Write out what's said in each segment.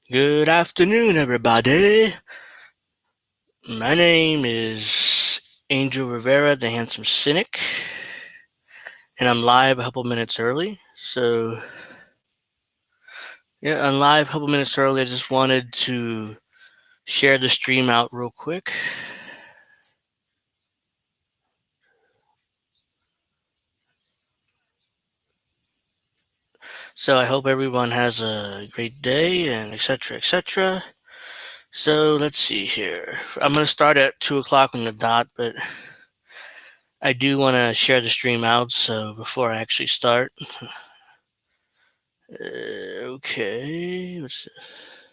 Good afternoon, everybody. My name is Angel Rivera, the handsome Cynic, and I'm live a couple minutes early. I'm live a couple minutes early. I just wanted to share the stream out real quick. So I hope everyone has a great day and etc. etc. So let's see here. I'm going to start at 2 o'clock on the dot, but I do want to share the stream out. So before I actually start, okay, what's this?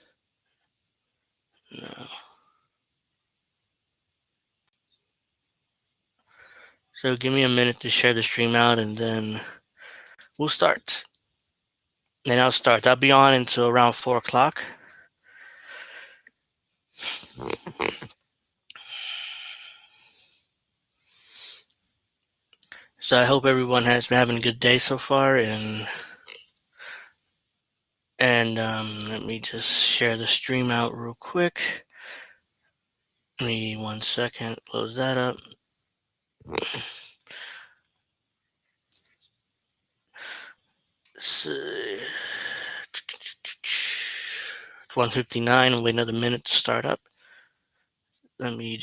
No. So give me a minute to share the stream out and then we'll start. And I'll start. I'll be on until around 4 o'clock. So I hope everyone has been having a good day so far, and let me just share the stream out real quick. Give me 1 second, close that up. So, it's 1:59. Wait another minute to start up. Let me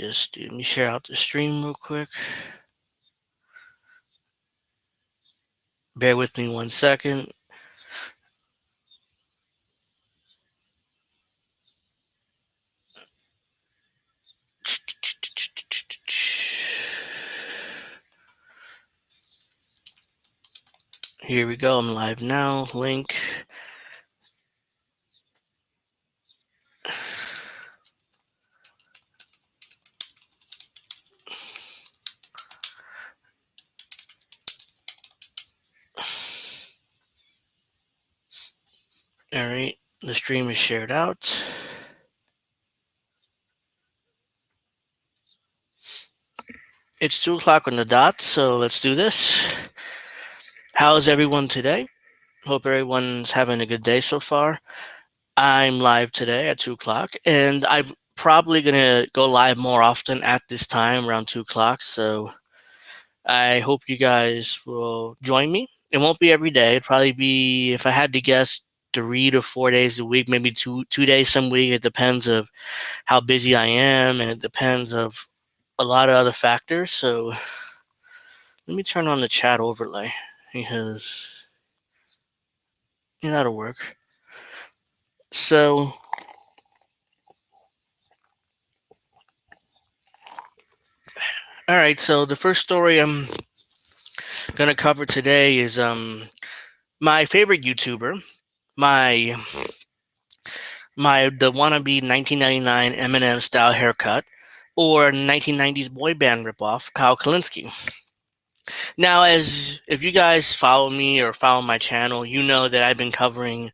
share out the stream real quick. Bear with me 1 second. Here we go. I'm live now. Link. All right. The stream is shared out. It's 2 o'clock on the dot, so let's do this. How's everyone today? Hope everyone's having a good day so far. I'm live today at 2 o'clock, and I'm probably going to go live more often at this time, around 2 o'clock, so I hope you guys will join me. It won't be every day. It'll probably be, if I had to guess, 3 to 4 days a week, maybe two days some week. It depends of how busy I am, and it depends of a lot of other factors. So let me turn on the chat overlay because that'll work. So all right, so the first story I'm gonna cover today is my favorite YouTuber, the wannabe 1999 Eminem style haircut, or 1990s boy band ripoff, Kyle Kulinski. Now, if you guys follow me or follow my channel, you know that I've been covering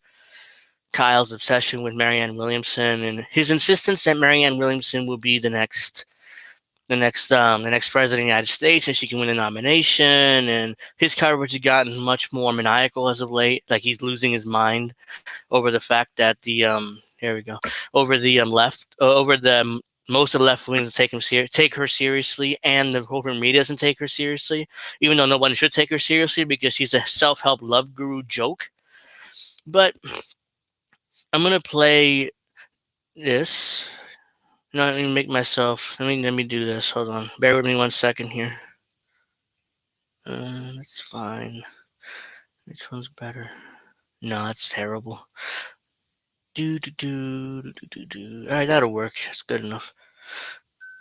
Kyle's obsession with Marianne Williamson and his insistence that Marianne Williamson will be the next president of the United States and she can win a nomination. And his coverage has gotten much more maniacal as of late. Like he's losing his mind over the fact that most of the left wing take her seriously, and the corporate media doesn't take her seriously, even though no one should take her seriously because she's a self-help love guru joke. But I'm gonna play this. Let me make myself. Let me do this. Hold on. Bear with me 1 second here. That's fine. Which one's better? No, that's terrible. All right, that'll work. That's good enough.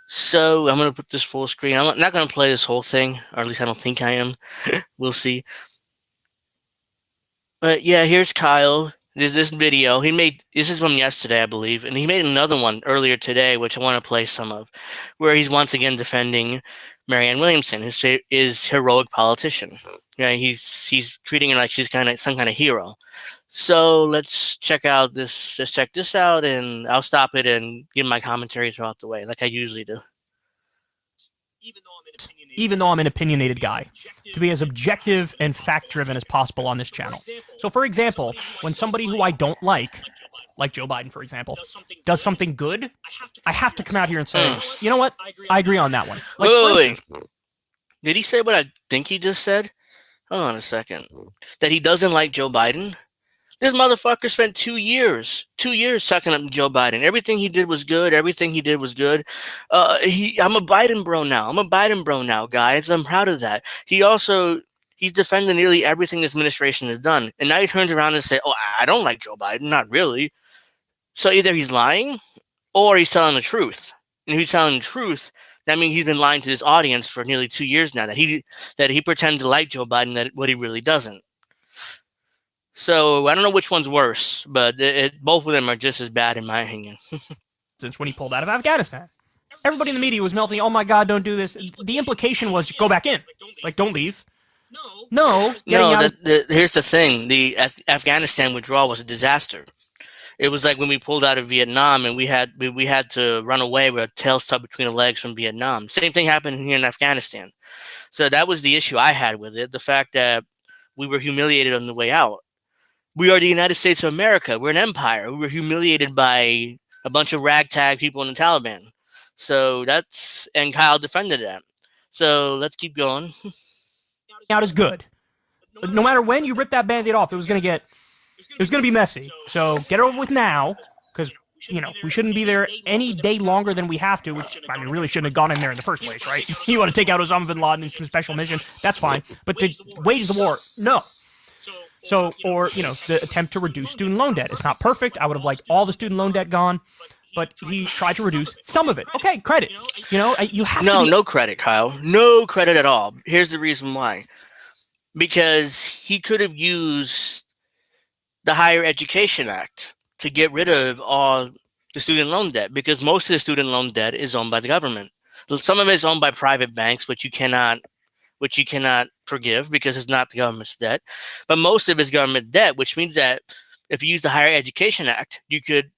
So I'm gonna put this full screen. I'm not gonna play this whole thing, or at least I don't think I am. We'll see. But yeah, here's Kyle. This video this is from yesterday, I believe, and he made another one earlier today, which I want to play some of, where he's once again defending Marianne Williamson, his heroic politician. Yeah, he's treating her like she's some kind of hero. So let's check this out, and I'll stop it and give my commentary throughout the way, like I usually do. Even though I'm an opinionated guy, to be as objective and fact-driven as possible on this channel. So for example, when somebody who I don't like like Joe Biden, for example, does something good, I have to come out here and say, you know what? I agree on that one. Like, Wait. Did he say what I think he just said? Hold on a second. That he doesn't like Joe Biden? This motherfucker spent 2 years sucking up to Joe Biden. Everything he did was good. I'm a Biden bro now, guys. I'm proud of that. He's defended nearly everything this administration has done. And now he turns around and says, oh, I don't like Joe Biden. Not really. So either he's lying or he's telling the truth. And if he's telling the truth, that means he's been lying to his audience for nearly 2 years now, that he pretends to like Joe Biden, that what he really doesn't. So I don't know which one's worse, but both of them are just as bad in my opinion. Since when he pulled out of Afghanistan, everybody in the media was melting. Oh my God, don't do this. The implication was go back in, like don't leave. No. Here's the thing: the Afghanistan withdrawal was a disaster. It was like when we pulled out of Vietnam and we had to run away with our tail stuck between the legs from Vietnam. Same thing happened here in Afghanistan. So that was the issue I had with it: the fact that we were humiliated on the way out. We are the United States of America. We're an empire. We were humiliated by a bunch of ragtag people in the Taliban. So and Kyle defended that. So let's keep going. Out is good. But no matter when you rip that Band-Aid off, it was going to be messy. So get it over with now, because, we shouldn't be there any day longer than we have to, which, really shouldn't have gone in there in the first place, right? You want to take out Osama bin Laden in some special mission, that's fine. But to wage the war, no. So, or, the attempt to reduce student loan debt. It's not perfect. I would have liked all the student loan debt gone, but he tried to reduce some of it. Okay, credit. You have to no credit, Kyle. No credit at all. Here's the reason why. Because he could have used the Higher Education Act to get rid of all the student loan debt, because most of the student loan debt is owned by the government. Some of it is owned by private banks, which you cannot forgive because it's not the government's debt. But most of it is government debt, which means that if you use the Higher Education Act, you could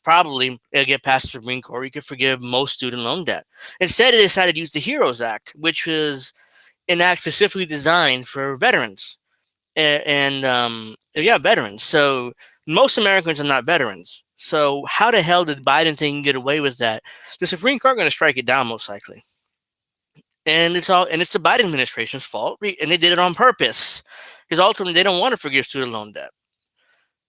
probably get past the Supreme Court. You could forgive most student loan debt. Instead, it decided to use the HEROES Act, which was an act specifically designed for veterans. Veterans. So most Americans are not veterans. So how the hell did Biden think he can get away with that? The Supreme Court going to strike it down most likely. And it's the Biden administration's fault, and they did it on purpose, because ultimately they don't want to forgive student loan debt.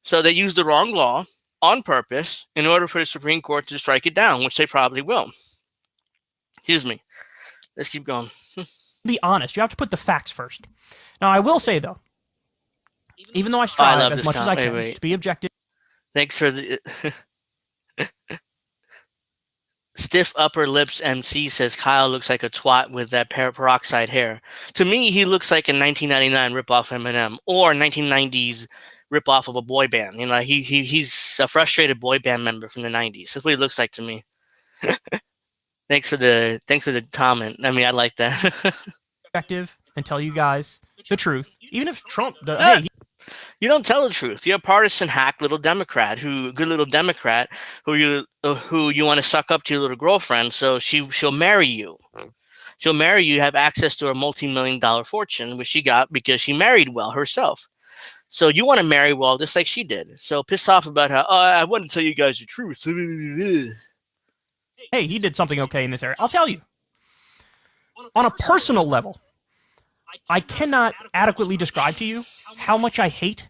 So they used the wrong law on purpose in order for the Supreme Court to strike it down, which they probably will. Excuse me. Let's keep going. Be honest. You have to put the facts first. Now, I will say, though, even though I strive as much as I can to be objective. Thanks for the... Stiff upper lips MC says Kyle looks like a twat with that peroxide hair. To me, he looks like a 1999 ripoff Eminem or 1990s ripoff of a boy band. He's a frustrated boy band member from the 90s. That's what he looks like to me. Thanks for the comment. I like that. Objective and tell you guys the truth, even if Trump. You don't tell the truth. You're a partisan hack little Democrat who you want to suck up to your little girlfriend, so she'll marry you. She'll marry you, have access to a multi-million-dollar fortune, which she got because she married well herself. So you want to marry well just like she did. So piss off about how, I want to tell you guys the truth. Hey, he did something okay in this area. I'll tell you. On a personal level, I cannot adequately describe to you how much I hate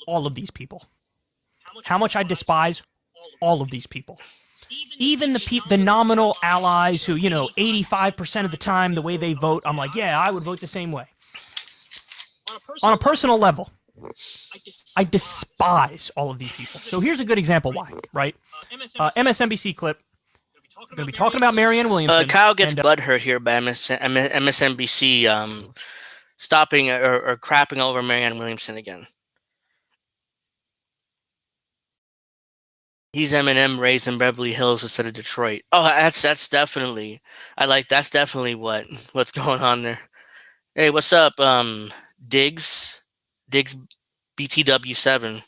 all of these people. How much I despise all of these people. Even the nominal allies who, 85% of the time, the way they vote, I'm like, yeah, I would vote the same way. On a personal level, I despise all of these people. So here's a good example why, right? MSNBC clip. We're going to be talking about Marianne Williamson. Kyle gets butthurt here by MSNBC stopping or crapping over Marianne Williamson again. He's Eminem raised in Beverly Hills instead of Detroit. Oh, that's definitely what's going on there. Hey, what's up, Diggs BTW7?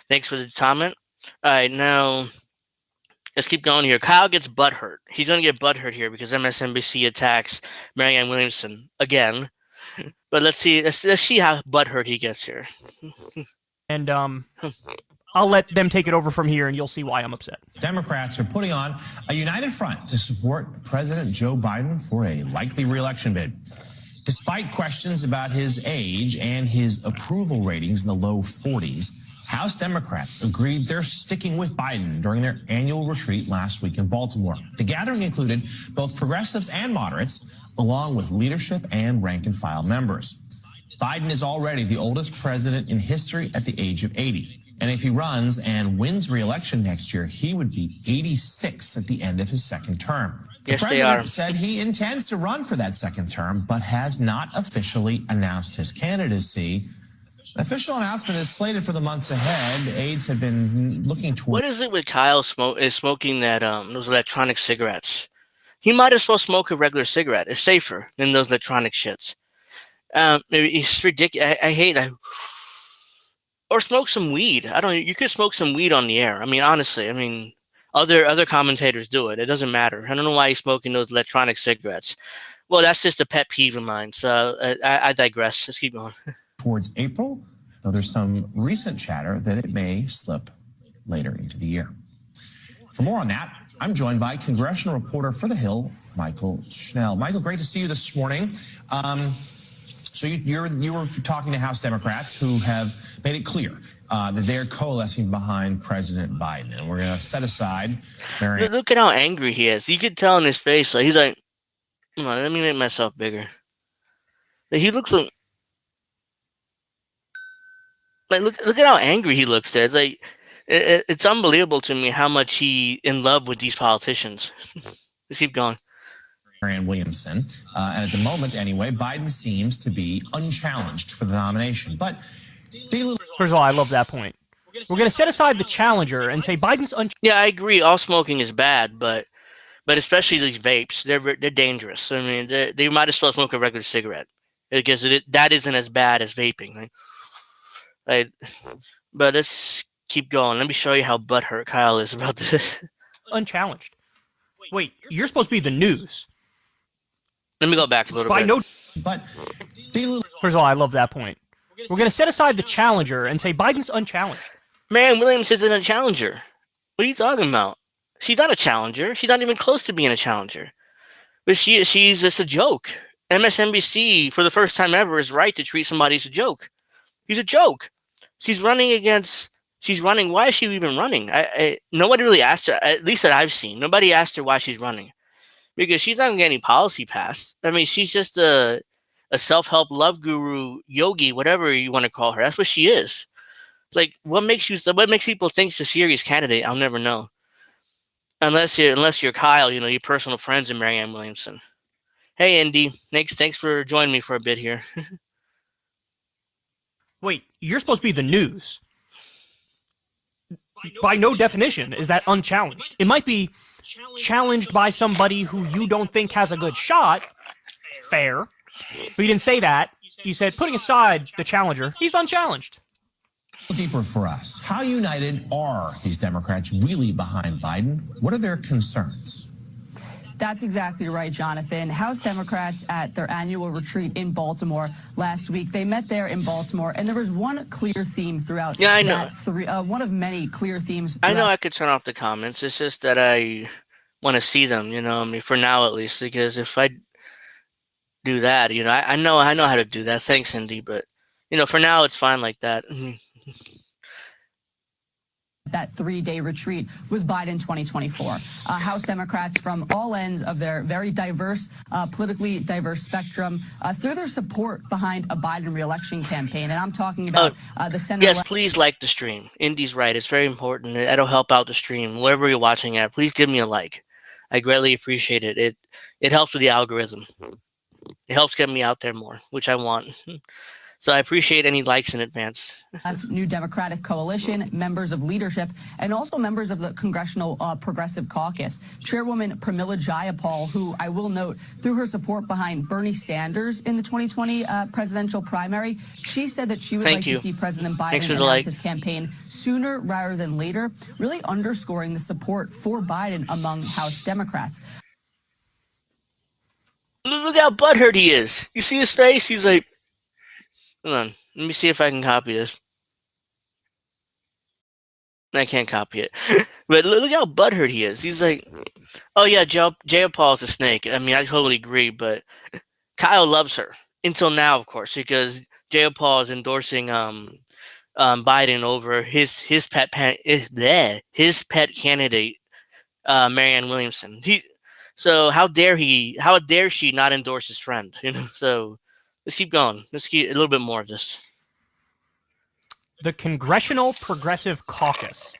Thanks for the comment. All right, now let's keep going here. Kyle gets butthurt. He's going to get butthurt here because MSNBC attacks Marianne Williamson again. But let's see how butthurt he gets here. And I'll let them take it over from here, and you'll see why I'm upset. Democrats are putting on a united front to support President Joe Biden for a likely re-election bid. Despite questions about his age and his approval ratings in the low 40s, House Democrats agreed they're sticking with Biden during their annual retreat last week in Baltimore. The gathering included both progressives and moderates, along with leadership and rank-and-file members. Biden is already the oldest president in history at the age of 80. And if he runs and wins re-election next year, he would be 86 at the end of his second term. Yes, the president said he intends to run for that second term, but has not officially announced his candidacy. An official announcement is slated for the months ahead. Aides have been looking toward... What is it with Kyle smoking that those electronic cigarettes? He might as well smoke a regular cigarette. It's safer than those electronic shits. It's ridiculous. I hate that. Or smoke some weed. I don't. You could smoke some weed on the air. I mean, honestly. I mean, other commentators do it. It doesn't matter. I don't know why he's smoking those electronic cigarettes. Well, that's just a pet peeve of mine. So I digress. Let's keep going. Towards April, though there's some recent chatter that it may slip later into the year. For more on that, I'm joined by congressional reporter for The Hill, Michael Schnell. Michael, great to see you this morning. So you were talking to House Democrats who have made it clear that they're coalescing behind President Biden, and we're going to set aside Marianne. Look at how angry he is. You could tell in his face, like he's like, "Come on, let me make myself bigger." Like, he looks like look at how angry he looks there. It's like it's unbelievable to me how much he in love with these politicians. Let's keep going. Marianne Williamson. And at the moment, anyway, Biden seems to be unchallenged for the nomination. But first of all, I love that point. We're going to set aside the challenger and say Biden's unchallenged. Yeah, I agree. All smoking is bad, but especially these vapes, they're dangerous. I mean, they might as well smoke a regular cigarette because that isn't as bad as vaping. Right? But let's keep going. Let me show you how butthurt Kyle is about this. Unchallenged. Wait, you're supposed to be the news. Let me go back a little bit. First of all, I love that point. We're going to set aside the challenger and say Biden's unchallenged. Marianne Williamson isn't a challenger. What are you talking about? She's not a challenger. She's not even close to being a challenger. But she's just a joke. MSNBC, for the first time ever, is right to treat somebody as a joke. He's a joke. She's running. Why is she even running? Nobody really asked her, at least that I've seen. Nobody asked her why she's running. Because she's not going to get any policy passed. I mean, she's just a self-help love guru, yogi, whatever you want to call her. That's what she is. Like, what makes people think she's a serious candidate? I'll never know. Unless you're Kyle, your personal friends in Marianne Williamson. Hey, Indy. Thanks for joining me for a bit here. Wait, you're supposed to be the news. By no definition is that unchallenged. It might be challenged by somebody who you don't think has a good shot. Fair. But you didn't say that. You said, putting aside the challenger, he's unchallenged. Deeper for us. How united are these Democrats really behind Biden? What are their concerns? That's exactly right, Jonathan. House Democrats at their annual retreat in Baltimore last week, they met there in Baltimore, and there was one clear theme throughout. Yeah, I know. One of many clear themes. I know I could turn off the comments. It's just that I want to see them, I mean, for now at least, because if I do that, I know how to do that. Thanks, Indy, but, for now it's fine like that. That 3-day retreat was Biden 2024. House Democrats from all ends of their very diverse, politically diverse spectrum through their support behind a Biden re-election campaign. And I'm talking about the Senate. Yes, please like the stream. Indy's right. It's very important. It'll help out the stream. Wherever you're watching at, please give me a like. I greatly appreciate it. It helps with the algorithm. It helps get me out there more, which I want. So I appreciate any likes in advance. New Democratic Coalition, members of leadership, and also members of the Congressional Progressive Caucus. Chairwoman Pramila Jayapal, who I will note, through her support behind Bernie Sanders in the 2020 presidential primary, she said that she would like to see President Biden announce his campaign sooner rather than later, really underscoring the support for Biden among House Democrats. Look how butthurt he is. You see his face? He's like, hold on. Let me see if I can copy this. I can't copy it. But look how butthurt he is. He's like, oh yeah, Jayapal's a snake. I mean, I totally agree, but Kyle loves her until now, of course, because Jayapal is endorsing Biden over his his pet candidate, Marianne Williamson. So how dare she not endorse his friend? So let's keep going. Let's get a little bit more of this. The Congressional Progressive Caucus.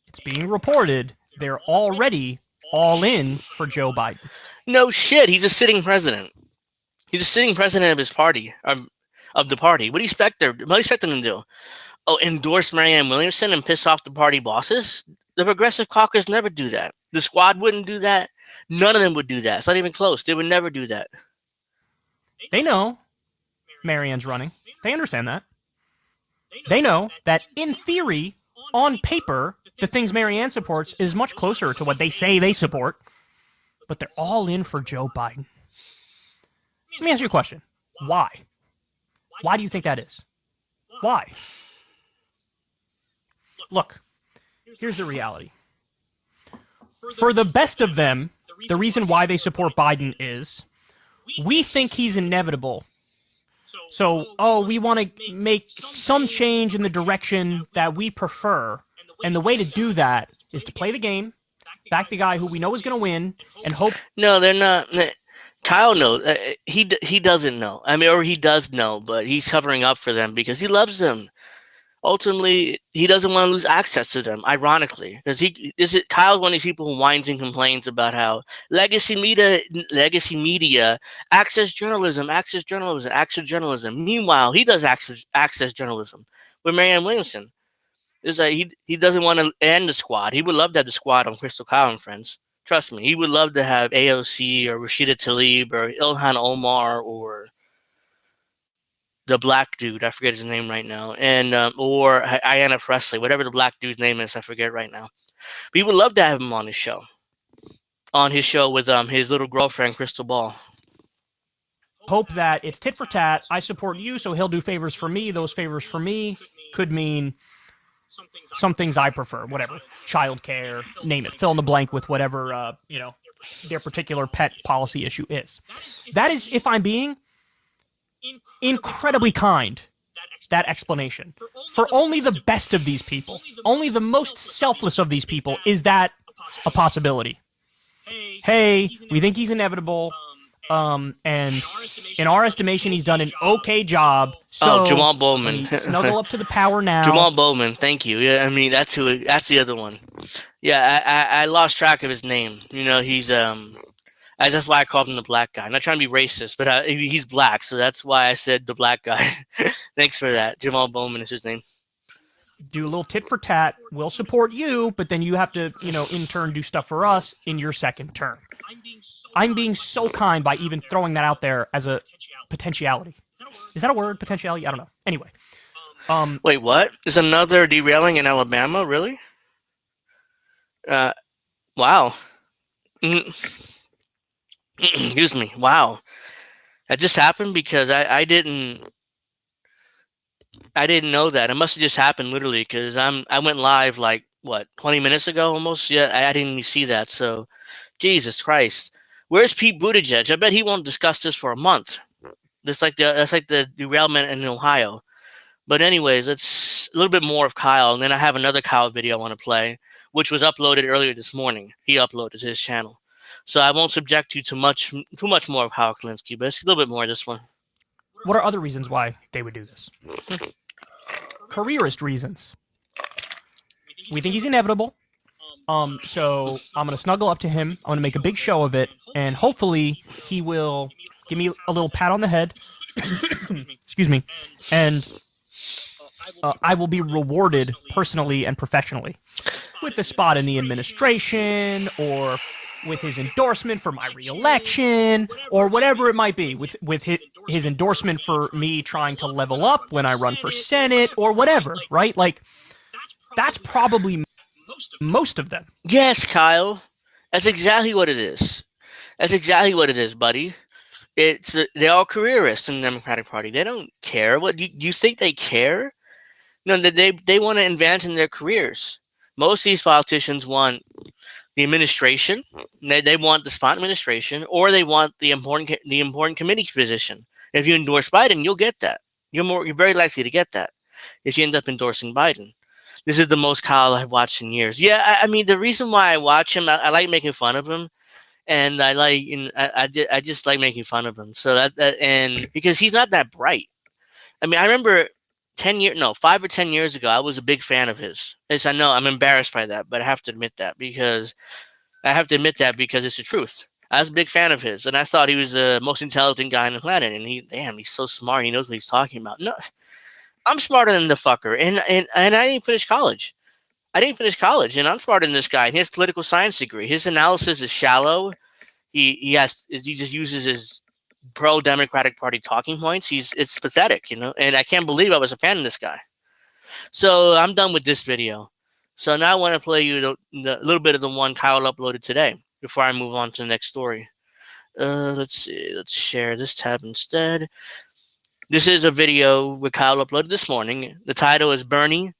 It's being reported they're already all in for Joe Biden. No shit. He's a sitting president. He's a sitting president of his party, of the party. What do you expect them to do? Oh, endorse Marianne Williamson and piss off the party bosses? The Progressive Caucus never do that. The Squad wouldn't do that. None of them would do that. It's not even close. They would never do that. They know Marianne's running. They understand that. They know that, in theory, on paper, the things Marianne supports is much closer to what they say they support. But they're all in for Joe Biden. Let me ask you a question. Why? Why do you think that is? Why? Look, here's the reality. For the best of them, the reason why they support Biden is we think he's inevitable. So, we want to make some change in the direction that we prefer. And the way to do that is to play the game, back the guy who we know is going to win, and hope. No, they're not. Kyle knows. He doesn't know. I mean, or he does know, but he's covering up for them because he loves them. Ultimately, he doesn't want to lose access to them, ironically. Because Kyle's one of these people who whines and complains about how legacy media, access journalism. Meanwhile, he does access journalism with Marianne Williamson. It's like he doesn't want to end the Squad. He would love to have the Squad on Crystal Kyle and Friends. Trust me, he would love to have AOC or Rashida Tlaib or Ilhan Omar or the black dude, I forget his name right now, and or Ayanna Presley, whatever the black dude's name is, I forget right now. But he would love to have him on his show with his little girlfriend Crystal Ball. Hope that it's tit for tat. I support you, so he'll do favors for me. Those favors for me could mean some things I prefer, whatever, childcare, name it, fill in the blank with whatever their particular pet policy issue is. That is, if I'm being incredibly kind, that explanation. For only the best of these people, only the most selfless of these people, is that a possibility. Hey, we think he's inevitable, and in our estimation, he's done an okay job. So Jamal Bowman. Snuggle up to the power now. Jamal Bowman, thank you. Yeah, I mean that's the other one. Yeah, I lost track of his name. He's that's why I called him the black guy. I'm not trying to be racist, but he's black, so that's why I said the black guy. Thanks for that. Jamal Bowman is his name. Do a little tit for tat. We'll support you, but then you have to, in turn do stuff for us in your second term. I'm being so kind by even throwing that out there as a potentiality. Is that a word? Potentiality? I don't know. Anyway. Wait, what? Is another derailing in Alabama? Really? Wow. Excuse me. Wow. That just happened because I didn't know that. It must have just happened literally because I went live 20 minutes ago almost. Yeah, I didn't even see that. So, Jesus Christ, where's Pete Buttigieg? I bet he won't discuss this for a month. That's like the derailment in Ohio. But anyways, it's a little bit more of Kyle, and then I have another Kyle video I want to play, which was uploaded earlier this morning. He uploaded to his channel. So I won't subject you to too much more of Kyle Kulinski, but it's a little bit more of this one. What are other reasons why they would do this? Careerist reasons. We think he's inevitable. So I'm going to snuggle up to him. I'm going to make a big show of it, and hopefully he will give me a little pat on the head. Excuse me. And I will be rewarded personally and professionally with the spot in the administration, or with his endorsement for my re-election, or whatever it might be, with his endorsement for me trying to level up when I run for Senate, or whatever, right? Like, that's probably most of them. Yes, Kyle. That's exactly what it is. That's exactly what it is, buddy. They're all careerists in the Democratic Party. They don't care. What you think they care? No, they want to advance in their careers. Most of these politicians want the administration. They want the spot administration, or they want the important committee position. If you endorse Biden, you'll get that. You're very likely to get that if you end up endorsing Biden. This is the most Kyle I've watched in years. Yeah, I mean the reason why I watch him, I like making fun of him, and I just like making fun of him. So and because he's not that bright. I mean, I remember 5 or 10 years ago, I was a big fan of his. Yes, I know I'm embarrassed by that, but I have to admit that because it's the truth. I was a big fan of his, and I thought he was the most intelligent guy on the planet. And he's so smart. He knows what he's talking about. No, I'm smarter than the fucker, and I didn't finish college. And I'm smarter than this guy. And he has a political science degree. His analysis is shallow. He just uses his pro-Democratic Party talking points. It's pathetic, and I can't believe I was a fan of this guy. So I'm done with this video. So now I want to play you the little bit of the one Kyle uploaded today before I move on to the next story. Let's see. Let's share this tab instead. This is a video with Kyle uploaded this morning. The title is Bernie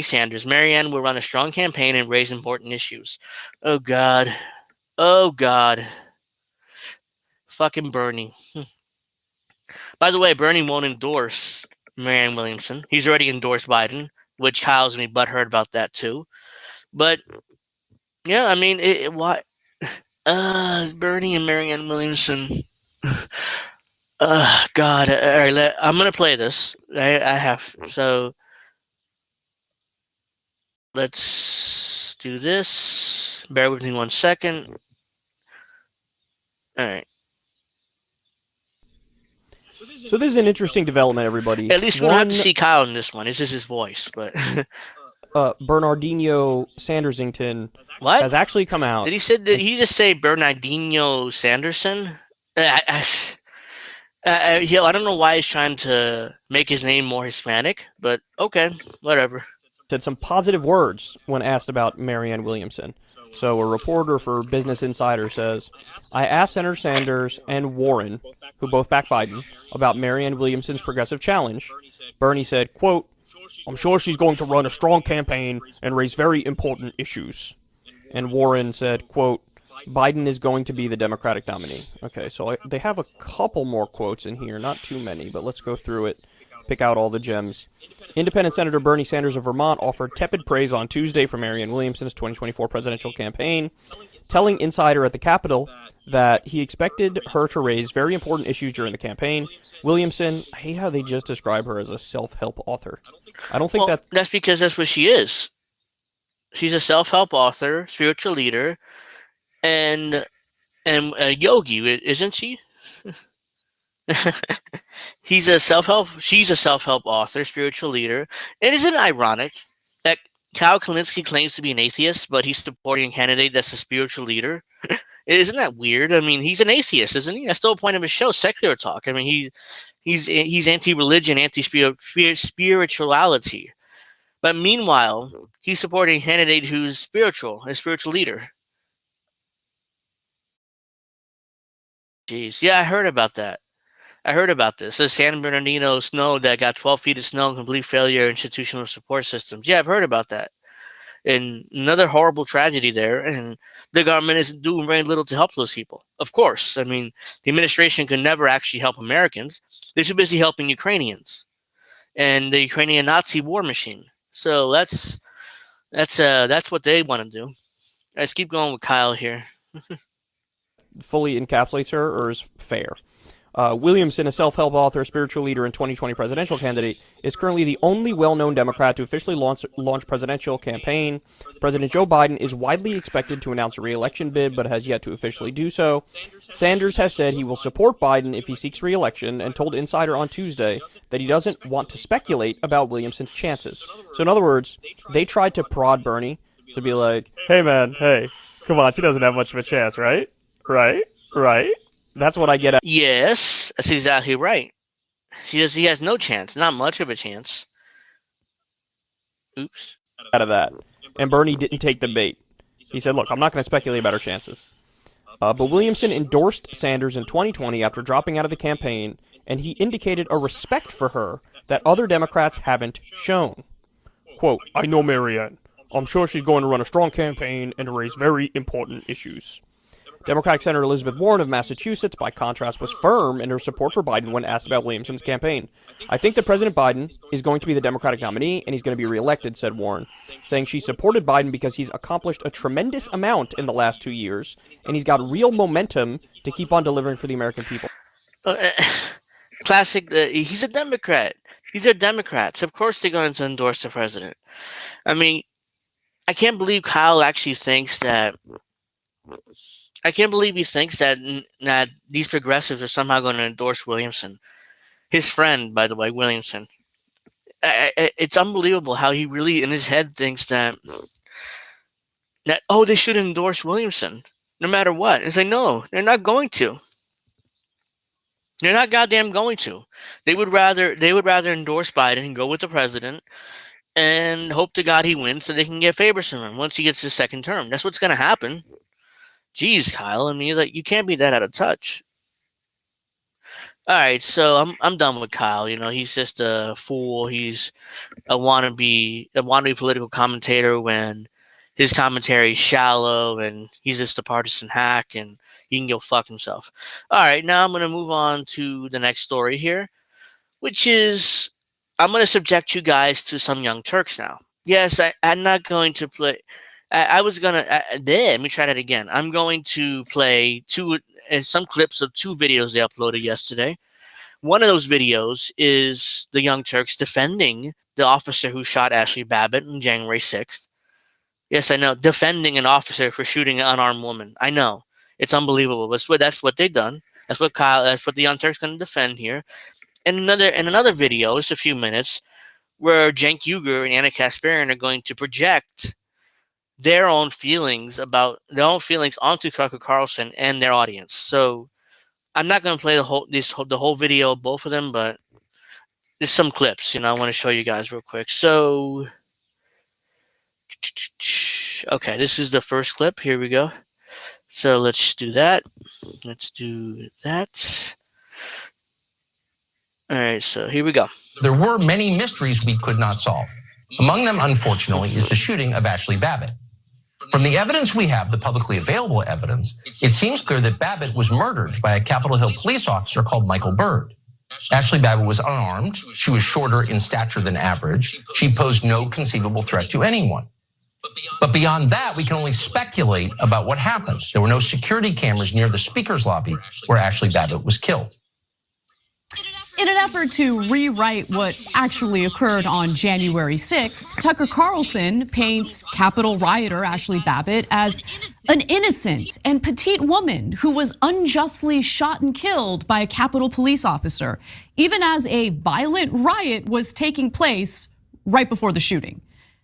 Sanders. Marianne will run a strong campaign and raise important issues. Oh, God. Fucking Bernie. By the way, Bernie won't endorse Marianne Williamson. He's already endorsed Biden, which Kyle's going to be butthurt about that too. But, yeah, I mean, why? Bernie and Marianne Williamson. God. All right, I'm going to play this. I have. So, let's do this. Bear with me 1 second. All right. So this is an interesting development, everybody. At least we don't have to see Kyle in this one. It's just his voice, but Bernardino Sandersington what has actually come out. Did he just say Bernardino Sanderson? I don't know why he's trying to make his name more Hispanic, but okay, whatever. Said some positive words when asked about Marianne Williamson. So a reporter for Business Insider says, I asked Senator Sanders and Warren, who both back Biden, about Marianne Williamson's progressive challenge. Bernie said, quote, I'm sure she's going to run a strong campaign and raise very important issues. And Warren said, quote, Biden is going to be the Democratic nominee. Okay, so they have a couple more quotes in here, not too many, but let's go through it, pick out all the gems. Independent Senator Bernie Sanders of Vermont offered tepid praise on Tuesday for Marianne Williamson's 2024 presidential campaign, telling Insider at the Capitol that he expected her to raise very important issues during the campaign. Williamson, I hate how they just describe her as a self-help author. I don't think that's because that's what she is. She's a self-help author, spiritual leader, and a yogi, isn't she? She's a self-help author, spiritual leader. And isn't it ironic that Kyle Kulinski claims to be an atheist, but he's supporting a candidate that's a spiritual leader? Isn't that weird? I mean, he's an atheist, isn't he? That's the whole point of his show, Secular Talk. I mean, he's anti-religion, anti-spirituality. But meanwhile, he's supporting a candidate who's spiritual, a spiritual leader. Jeez. Yeah, I heard about that. I heard about this. The San Bernardino snow that got 12 feet of snow and complete failure of institutional support systems. Yeah, I've heard about that. And another horrible tragedy there. And the government isn't doing very little to help those people. Of course. I mean, the administration could never actually help Americans. They're too busy helping Ukrainians and the Ukrainian Nazi war machine. So that's what they want to do. Let's keep going with Kyle here. fully encapsulates her or is fair. Williamson, a self-help author, spiritual leader, and 2020 presidential candidate, is currently the only well-known Democrat to officially launch presidential campaign. President Joe Biden is widely expected to announce a re-election bid, but has yet to officially do so. Sanders has said he will support Biden if he seeks re-election, and told Insider on Tuesday that he doesn't want to speculate about Williamson's chances. So in other words, they tried to prod Bernie to be like, hey man, hey, come on, she doesn't have much of a chance, right? Right? That's what I get at. Yes, that's exactly right. He has no chance, not much of a chance. Oops. Out of that. And Bernie didn't take the bait. He said, look, I'm not going to speculate about her chances. But Williamson endorsed Sanders in 2020 after dropping out of the campaign, and he indicated a respect for her that other Democrats haven't shown. Quote, I know Marianne. I'm sure she's going to run a strong campaign and raise very important issues. Democratic Senator Elizabeth Warren of Massachusetts, by contrast, was firm in her support for Biden when asked about Williamson's campaign. I think that President Biden is going to be the Democratic nominee, and he's going to be reelected, said Warren, saying she supported Biden because he's accomplished a tremendous amount in the last 2 years, and he's got real momentum to keep on delivering for the American people. Classic, he's a Democrat. These are Democrats. Of course they're going to endorse the president. I mean, I can't believe Kyle actually thinks that... I can't believe he thinks that these progressives are somehow going to endorse Williamson. His friend, by the way, Williamson. It's unbelievable how he really, in his head, thinks that they should endorse Williamson, no matter what. It's like, no, they're not going to. They're not goddamn going to. They would rather endorse Biden and go with the president and hope to God he wins so they can get favors from him once he gets his second term. That's what's going to happen. Jeez, Kyle. I mean, you can't be that out of touch. All right, so I'm done with Kyle. You know, he's just a fool. He's a wannabe political commentator when his commentary is shallow, and he's just a partisan hack, and he can go fuck himself. All right, now I'm going to move on to the next story here, which is I'm going to subject you guys to some Young Turks now. Yes, I'm not going to play... I was gonna. Let me try that again. I'm going to play some clips of 2 videos they uploaded yesterday. One of those videos is the Young Turks defending the officer who shot Ashley Babbitt on January 6th. Yes, I know, defending an officer for shooting an unarmed woman. I know, it's unbelievable. That's what they've done. That's what the Young Turks going to defend here. And another video, just a few minutes, where Cenk Uygur and Anna Kasparian are going to project their own feelings onto Tucker Carlson and their audience. So I'm not going to play the whole video of both of them, but there's some clips, I want to show you guys real quick. So, okay, this is the first clip. Here we go. So let's do that. Let's do that. All right, so here we go. There were many mysteries we could not solve. Among them, unfortunately, is the shooting of Ashley Babbitt. From the evidence we have, the publicly available evidence, it seems clear that Babbitt was murdered by a Capitol Hill police officer called Michael Byrd. Ashley Babbitt was unarmed. She was shorter in stature than average. She posed no conceivable threat to anyone. But beyond that, we can only speculate about what happened. There were no security cameras near the speaker's lobby where Ashley Babbitt was killed. In an effort to rewrite what actually occurred on January 6th, Tucker Carlson paints Capitol rioter Ashley Babbitt as an innocent and petite woman who was unjustly shot and killed by a Capitol police officer, even as a violent riot was taking place right before the shooting.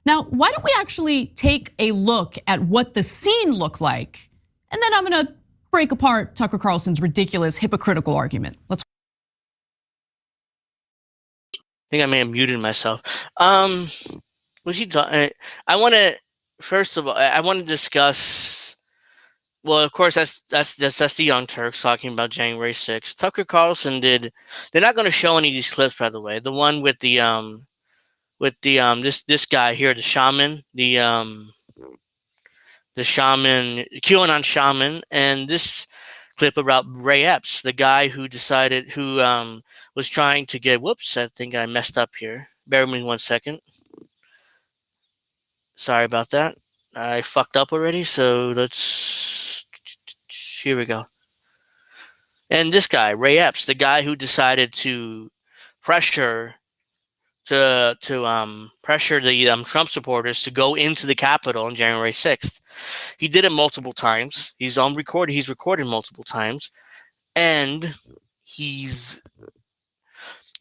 Now, why don't we actually take a look at what the scene looked like? And then I'm gonna break apart Tucker Carlson's ridiculous, hypocritical argument. Let's. I think I may have muted myself. Was he talking? I want to discuss. Well, of course, that's the Young Turks talking about January 6th. Tucker Carlson did. They're not going to show any of these clips, by the way. The one with the this guy here, the shaman, the shaman, QAnon shaman, and this clip about Ray Epps, the guy who was trying to get, whoops, I think I messed up here. Bear with me 1 second. Sorry about that. I fucked up already, so here we go. And this guy, Ray Epps, the guy who decided to pressure the Trump supporters to go into the Capitol on January 6th. He did it multiple times. He's recorded multiple times. And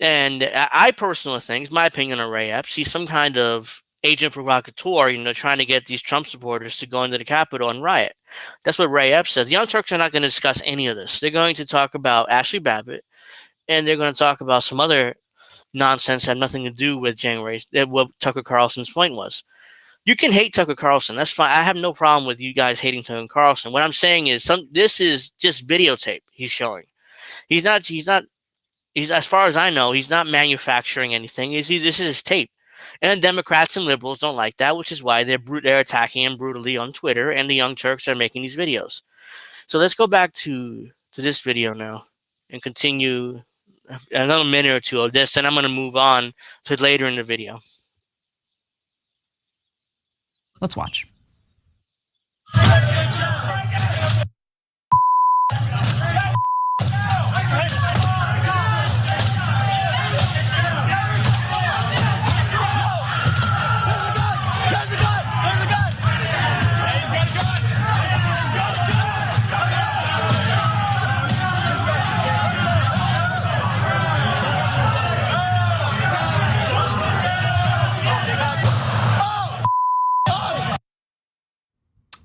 I personally think, it's my opinion on Ray Epps, he's some kind of agent provocateur, trying to get these Trump supporters to go into the Capitol and riot. That's what Ray Epps says. The Young Turks are not going to discuss any of this. They're going to talk about Ashley Babbitt, and they're going to talk about some other nonsense that had nothing to do with what Tucker Carlson's point was. You can hate Tucker Carlson. That's fine. I have no problem with you guys hating Tucker Carlson. What I'm saying is this is just videotape he's showing. He's not He's, as far as I know, he's not manufacturing anything. This is his tape. And Democrats and liberals don't like that, which is why they're attacking him brutally on Twitter, and the Young Turks are making these videos. So let's go back to this video now and continue another minute or two of this, and I'm going to move on to later in the video. Let's watch.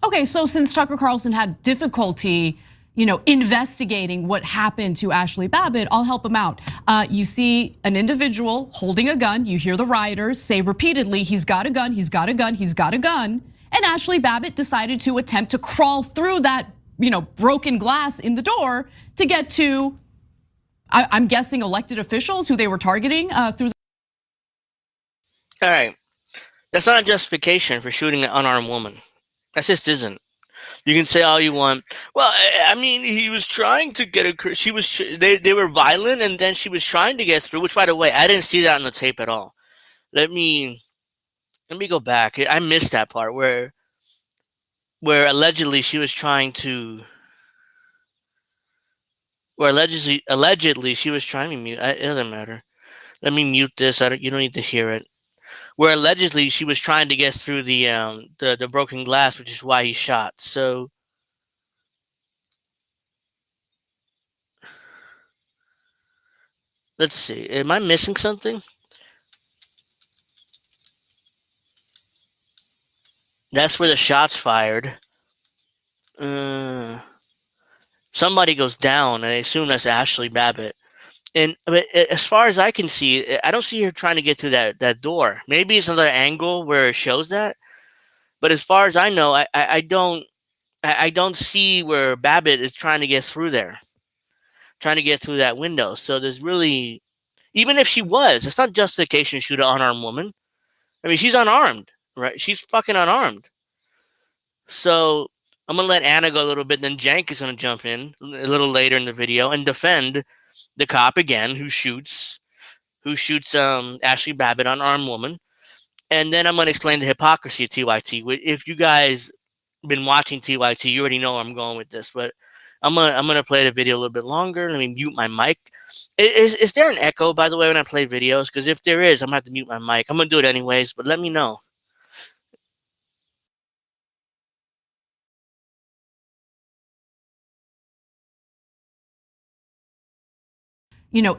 Okay, so since Tucker Carlson had difficulty, investigating what happened to Ashley Babbitt, I'll help him out. You see an individual holding a gun. You hear the rioters say repeatedly, he's got a gun, he's got a gun, he's got a gun. And Ashley Babbitt decided to attempt to crawl through that, broken glass in the door to get to, I'm guessing, elected officials who they were targeting through. All right, that's not a justification for shooting an unarmed woman. That just isn't. You can say all you want. Well, I mean, he was trying to get a. She was. They were violent, and then she was trying to get through. Which, by the way, I didn't see that on the tape at all. Let me go back. I missed that part where allegedly she was trying to. Where allegedly she was trying to mute. It doesn't matter. Let me mute this. You don't need to hear it. Where allegedly she was trying to get through the broken glass, which is why he shot. So let's see. Am I missing something? That's where the shots fired. Somebody goes down, and I assume that's Ashley Babbitt. And as far as I can see, I don't see her trying to get through that door. Maybe it's another angle where it shows that. But as far as I know, I don't see where Babbitt is trying to get through there, trying to get through that window. So there's really, even if she was, it's not justification to shoot an unarmed woman. I mean, she's unarmed, right? She's fucking unarmed. So I'm gonna let Anna go a little bit, then Jank is gonna jump in a little later in the video and defend the cop again who shoots Ashley Babbitt, unarmed woman. And then I'm going to explain the hypocrisy of TYT. If you guys been watching TYT, you already know where I'm going with this. But I'm gonna play the video a little bit longer. Let me mute my mic. Is there an echo, by the way, when I play videos? Because if there is, I'm going to have to mute my mic. I'm going to do it anyways, but let me know.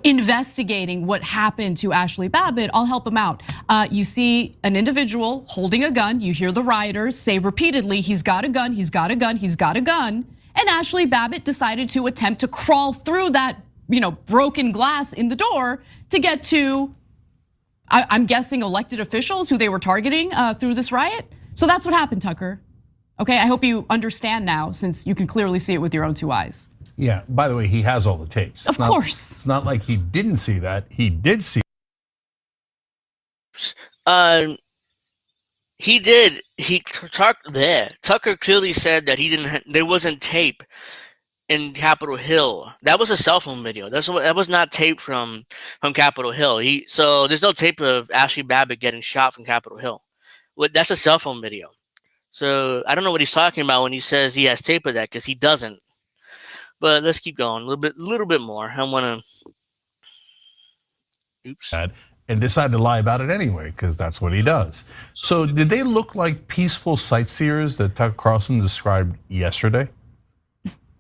Investigating what happened to Ashley Babbitt, I'll help him out. You see an individual holding a gun. You hear the rioters say repeatedly, he's got a gun, he's got a gun, he's got a gun. And Ashley Babbitt decided to attempt to crawl through that, broken glass in the door to get to, I'm guessing, elected officials who they were targeting through this riot. So that's what happened, Tucker. Okay, I hope you understand now, since you can clearly see it with your own two eyes. Yeah, by the way, he has all the tapes. Of course. It's not like he didn't see that. He did see. He did. Tucker clearly said that there wasn't tape in Capitol Hill. That was a cell phone video. That was not tape from Capitol Hill. So there's no tape of Ashley Babbitt getting shot from Capitol Hill. That's a cell phone video. So I don't know what he's talking about when he says he has tape of that, because he doesn't. But let's keep going a little bit more. I want to. Oops. And decided to lie about it anyway, because that's what he does. So did they look like peaceful sightseers that Tucker Carlson described yesterday?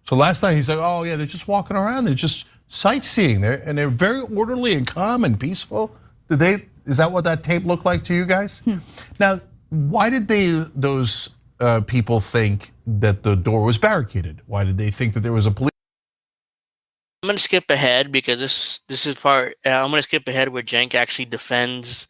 So last night he's like, oh yeah, they're just walking around, they're just sightseeing there, and they're very orderly and calm and peaceful. Is that what that tape looked like to you guys? Now, why did those people think that the door was barricaded? Why did they think that there was a police? I'm going to skip ahead because this is part. I'm going to skip ahead where Jank actually defends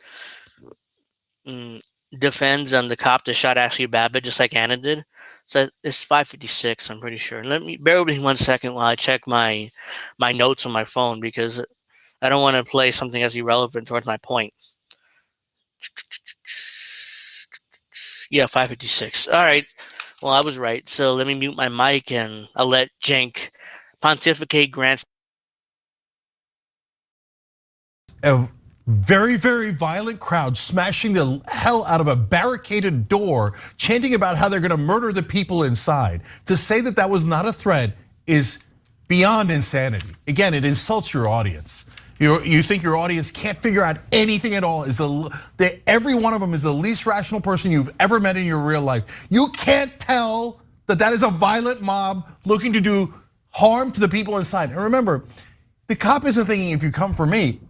on the cop that shot Ashley Babbitt, just like Anna did. So it's 5:56. I'm pretty sure. Let me bear with me 1 second while I check my notes on my phone, because I don't want to play something that's irrelevant towards my point. Yeah, 5:56. All right. Well, I was right. So let me mute my mic and I'll let Jenk pontificate Grant's. A very, very violent crowd smashing the hell out of a barricaded door, chanting about how they're gonna murder the people inside. To say that that was not a threat is beyond insanity. Again, it insults your audience. You think your audience can't figure out anything at all. Every one of them is the least rational person you've ever met in your real life. You can't tell that that is a violent mob looking to do harm to the people inside. And remember, the cop isn't thinking if you come for me.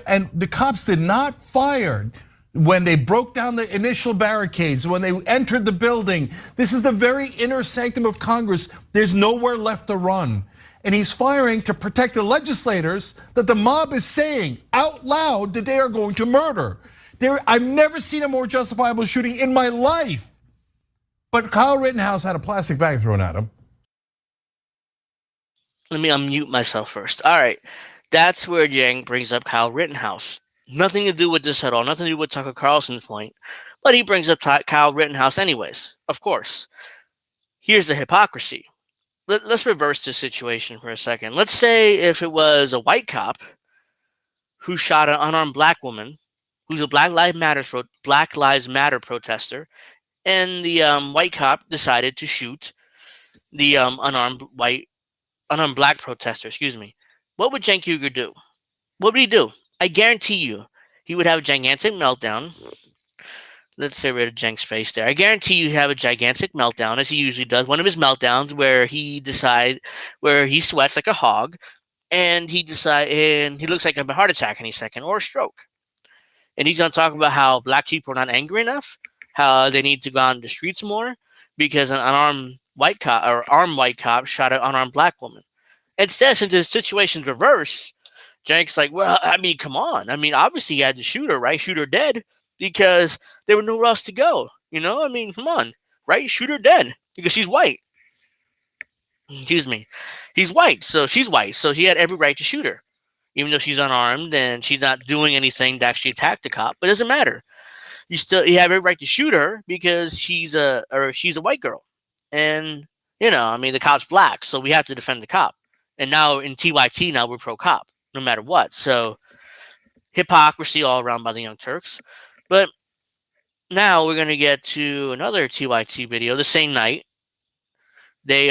And the cops did not fire when they broke down the initial barricades, when they entered the building. This is the very inner sanctum of Congress. There's nowhere left to run. And he's firing to protect the legislators that the mob is saying out loud that they are going to murder. I've never seen a more justifiable shooting in my life. But Kyle Rittenhouse had a plastic bag thrown at him. Let me unmute myself first. All right, that's where Yang brings up Kyle Rittenhouse. Nothing to do with this at all, nothing to do with Tucker Carlson's point, but he brings up Kyle Rittenhouse anyways, of course. Here's the hypocrisy. Let's reverse this situation for a second. Let's say if it was a white cop who shot an unarmed black woman, who's a Black Lives Matter protester, and the white cop decided to shoot the unarmed black protester. Excuse me. What would Cenk Uygur do? What would he do? I guarantee you, he would have a gigantic meltdown. Let's get rid of Cenk's face there. I guarantee you have a gigantic meltdown, as he usually does. One of his meltdowns where he sweats like a hog, and he looks like a heart attack any second or a stroke. And he's gonna talk about how black people are not angry enough, how they need to go on the streets more because an armed white cop shot an unarmed black woman. Instead, since the situation's reverse, Cenk's like, well, I mean, come on. I mean, obviously he had to shoot her, right? Shoot her dead. Because there was nowhere else to go, you know? I mean, come on, right? Shoot her dead because she's white. Excuse me. He's white, so she's white, so he had every right to shoot her. Even though she's unarmed and she's not doing anything to actually attack the cop, but it doesn't matter. You have every right to shoot her because she's a white girl. And, you know, I mean, the cop's black, so we have to defend the cop. And now in TYT, now we're pro-cop, no matter what. So hypocrisy all around by the Young Turks. But now we're going to get to another TYT video the same night. They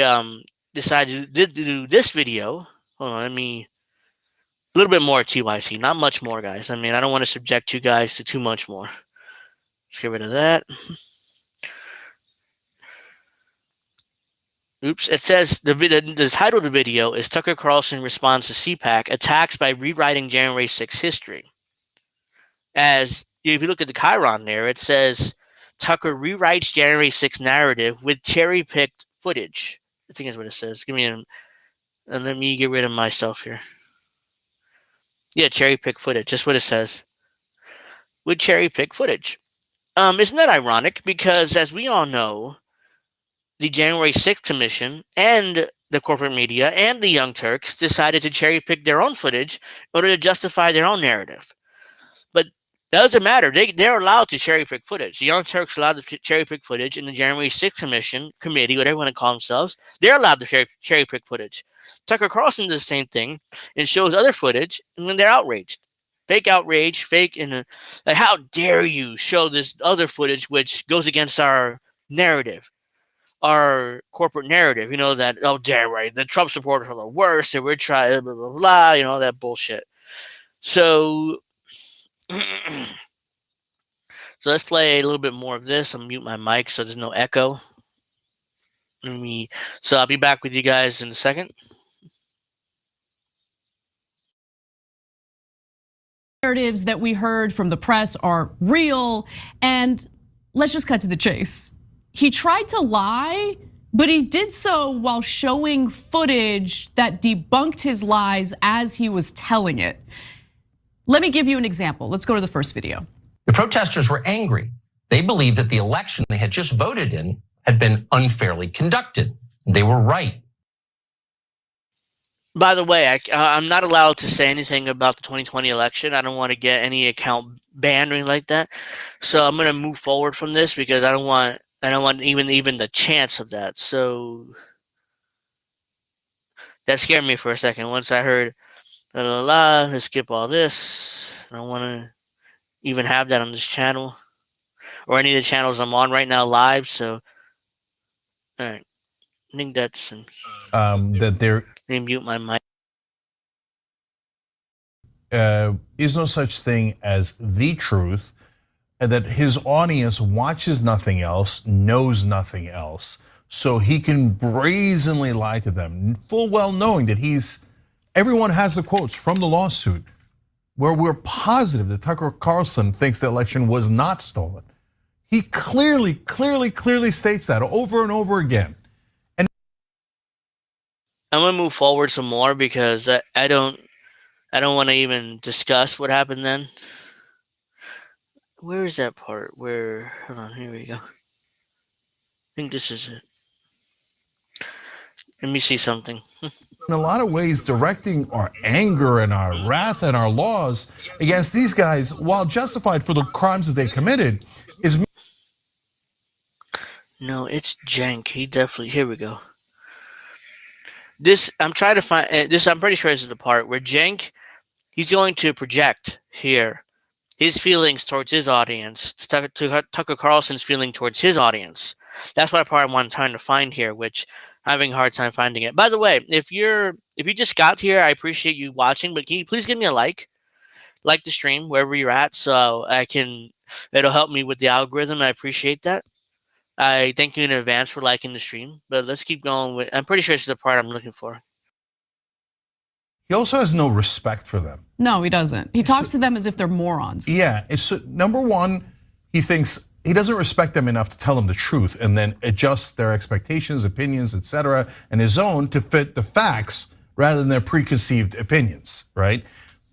decided to do this video. Hold on, a little bit more TYT, not much more, guys. I mean, I don't want to subject you guys to too much more. Let's get rid of that. Oops, it says the title of the video is Tucker Carlson responds to CPAC, attacks by rewriting January 6th history. As if you look at the chyron there, it says Tucker rewrites January 6th narrative with cherry-picked footage. I think that's what it says. And let me get rid of myself here. Yeah, cherry-picked footage. That's what it says. With cherry-picked footage. Isn't that ironic? Because as we all know, the January 6th Commission and the corporate media and the Young Turks decided to cherry-pick their own footage in order to justify their own narrative. But that doesn't matter. They're allowed to cherry-pick footage. The Young Turks are allowed to cherry-pick footage, and the January 6th Committee, whatever they want to call themselves, they're allowed to cherry-pick footage. Tucker Carlson does the same thing and shows other footage, and then they're outraged. Fake outrage, like, how dare you show this other footage which goes against our narrative, our corporate narrative, you know, that, oh, dare, right, the Trump supporters are the worst, and we're trying, blah, blah, blah, you know, that bullshit. So, so let's play a little bit more of this. I'll mute my mic so there's no echo. So I'll be back with you guys in a second. Narratives that we heard from the press are real, and let's just cut to the chase. He tried to lie, but he did so while showing footage that debunked his lies as he was telling it. Let me give you an example. Let's go to the first video. The protesters were angry. They believed that the election they had just voted in had been unfairly conducted. They were right. By the way, I'm not allowed to say anything about the 2020 election. I don't want to get any account banned or anything like that. So I'm going to move forward from this because I don't want even the chance of that. So that scared me for a second. Once I heard la la la, let's skip all this. I don't want to even have that on this channel or any of the channels I'm on right now live. So, all right, I think that's that there let me mute my mic. is no such thing as the truth, and that his audience watches nothing else, knows nothing else, so he can brazenly lie to them, full well knowing that everyone has the quotes from the lawsuit where we're positive that Tucker Carlson thinks the election was not stolen. He clearly states that over and over again. I'm gonna move forward some more because I don't want to even discuss what happened then. Where is that part? Hold on, here we go. I think this is it. Let me see something. In a lot of ways, directing our anger and our wrath and our laws against these guys, while justified for the crimes that they committed, is... No, it's Jank. He definitely, here we go. I'm trying to find this. I'm pretty sure this is the part where Jank, he's going to project here his feelings towards his audience, to Tucker Carlson's feeling towards his audience. That's what part I'm trying to find here, which I'm having a hard time finding it. By the way, if you just got here, I appreciate you watching, but can you please give me a like the stream wherever you're at, so it'll help me with the algorithm. I appreciate that. I thank you in advance for liking the stream, but let's keep going I'm pretty sure this is the part I'm looking for. He also has no respect for them. No, he doesn't. He talks to them as if they're morons. Yeah, it's number one, he thinks he doesn't respect them enough to tell them the truth and then adjust their expectations, opinions, etc., and his own to fit the facts rather than their preconceived opinions, right?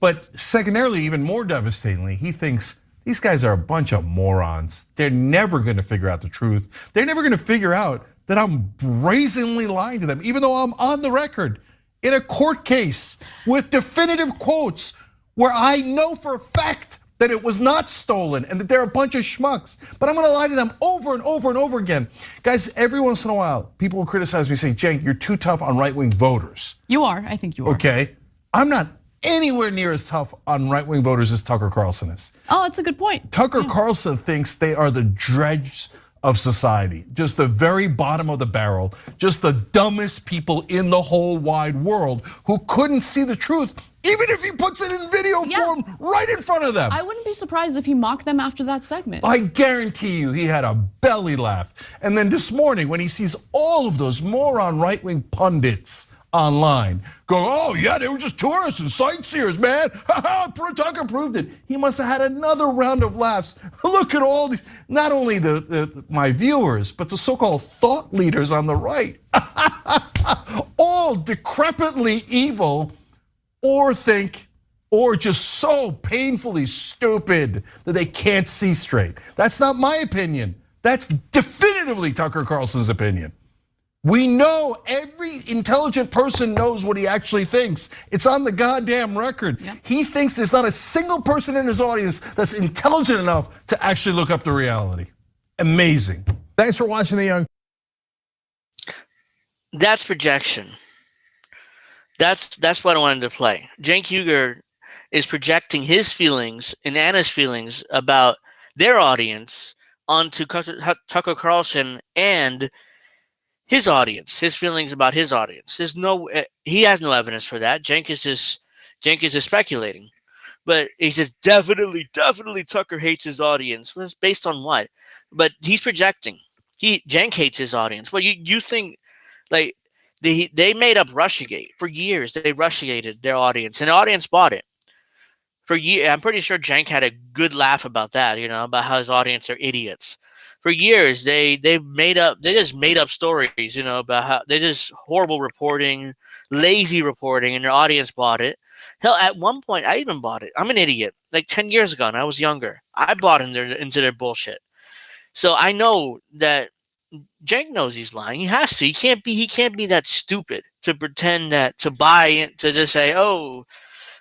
But secondarily, even more devastatingly, he thinks these guys are a bunch of morons. They're never gonna figure out the truth. They're never gonna figure out that I'm brazenly lying to them, even though I'm on the record in a court case with definitive quotes where I know for a fact that it was not stolen and that they're a bunch of schmucks. But I'm gonna lie to them over and over and over again. Guys, every once in a while, people will criticize me saying, Cenk, you're too tough on right-wing voters. You are, I think you are. Okay, I'm not anywhere near as tough on right-wing voters as Tucker Carlson is. Oh, that's a good point. Tucker Carlson thinks they are the dregs of society, just the very bottom of the barrel, just the dumbest people in the whole wide world who couldn't see the truth, even if he puts it in video form right in front of them. I wouldn't be surprised if he mocked them after that segment. I guarantee you he had a belly laugh. And then this morning when he sees all of those moron right-wing pundits online go, oh yeah, they were just tourists and sightseers, man. Tucker proved it. He must have had another round of laughs. Look at all these, not only my viewers, but the so-called thought leaders on the right. All decrepitly evil or just so painfully stupid that they can't see straight. That's not my opinion. That's definitively Tucker Carlson's opinion. We know, every intelligent person knows what he actually thinks. It's on the goddamn record. Yep. He thinks there's not a single person in his audience that's intelligent enough to actually look up the reality. Amazing. Thanks for watching The Young. That's projection. That's what I wanted to play. Cenk Uygur is projecting his feelings and Anna's feelings about their audience onto Tucker Carlson and his audience, his feelings about his audience. He has no evidence for that. Cenk is just speculating. But he says definitely Tucker hates his audience. Well, based on what? But he's projecting. Cenk hates his audience. Well, you think like they made up Russiagate for years. They Russiagated their audience, and the audience bought it. For years, I'm pretty sure Cenk had a good laugh about that. About how his audience are idiots. For years, they just made up stories, about how they just horrible reporting, lazy reporting, and their audience bought it. Hell, at one point, I even bought it. I'm an idiot. Like 10 years ago, and I was younger. I bought into their bullshit. So I know that Cenk knows he's lying. He has to. He can't be that stupid to pretend that, to buy it, to just say, oh,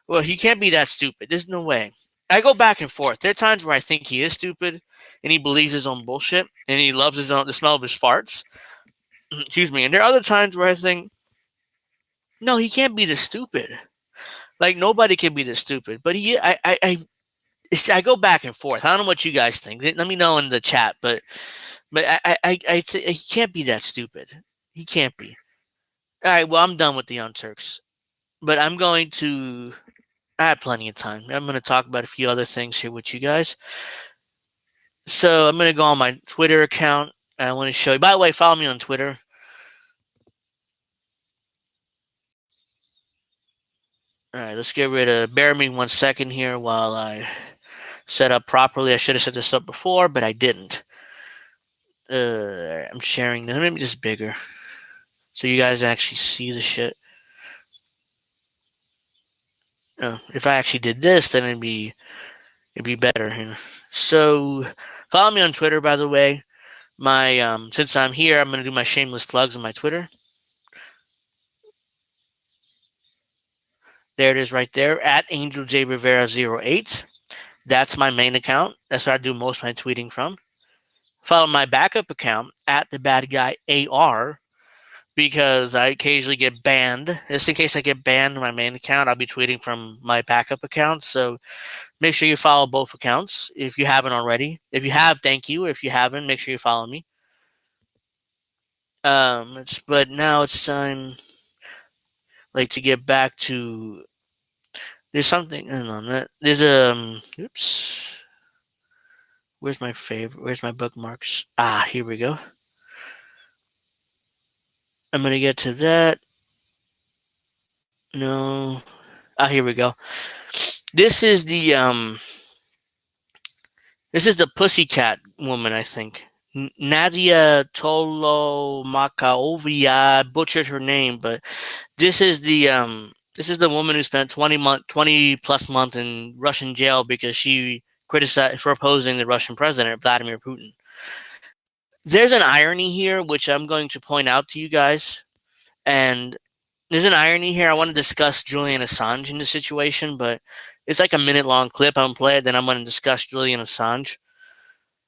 well, he can't be that stupid. There's no way. I go back and forth. There are times where I think he is stupid and he believes his own bullshit and he loves the smell of his farts. Excuse me. And there are other times where I think, no, he can't be this stupid. Like, nobody can be this stupid. But I go back and forth. I don't know what you guys think. Let me know in the chat. But he can't be that stupid. He can't be. All right. Well, I'm done with the Young Turks. But I have plenty of time. I'm going to talk about a few other things here with you guys. So I'm going to go on my Twitter account. I want to show you. By the way, follow me on Twitter. All right, let's get rid of. Bear me 1 second here while I set up properly. I should have set this up before, but I didn't. I'm sharing this. Maybe just bigger, so you guys actually see the shit. If I actually did this, then it'd be better. So follow me on Twitter, by the way. My since I'm here, I'm gonna do my shameless plugs on my Twitter. There it is right there, at AngelJRivera08. That's my main account. That's where I do most of my tweeting from. Follow my backup account, at TheBadGuyAR, because I occasionally get banned. Just in case I get banned on my main account, I'll be tweeting from my backup account. So make sure you follow both accounts if you haven't already. If you have, thank you. If you haven't, make sure you follow me. But now it's time, like, to get back to. There's something. There's oops. Where's my favorite? Where's my bookmarks? Here we go. I'm gonna get to that. No. Here we go. This is the Pussycat woman, I think. Nadia Tolomakovia. I butchered her name, but this is the woman who spent 20 plus months in Russian jail because she criticized for opposing the Russian president, Vladimir Putin. There's an irony here, which I'm going to point out to you guys. And there's an irony here. I want to discuss Julian Assange in this situation, but it's like a minute-long clip. I'm going to play it, then I'm going to discuss Julian Assange.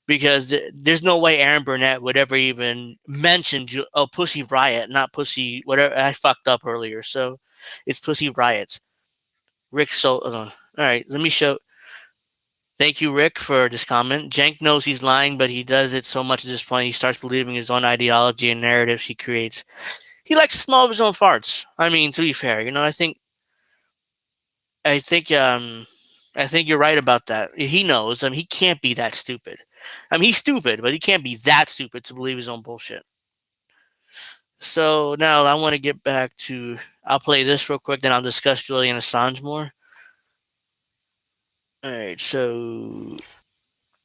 Because there's no way Aaron Burnett would ever even mention Pussy Riot, not Pussy, whatever. I fucked up earlier. So it's Pussy Riot. Rick, all right, let me show. Thank you, Rick, for this comment. Cenk knows he's lying, but he does it so much at this point, he starts believing his own ideology and narratives he creates. He likes to smell his own farts. I mean, to be fair, I think you're right about that. He knows. I mean, he can't be that stupid. I mean, he's stupid, but he can't be that stupid to believe his own bullshit. So now I want to get back to. I'll play this real quick, then I'll discuss Julian Assange more. All right, so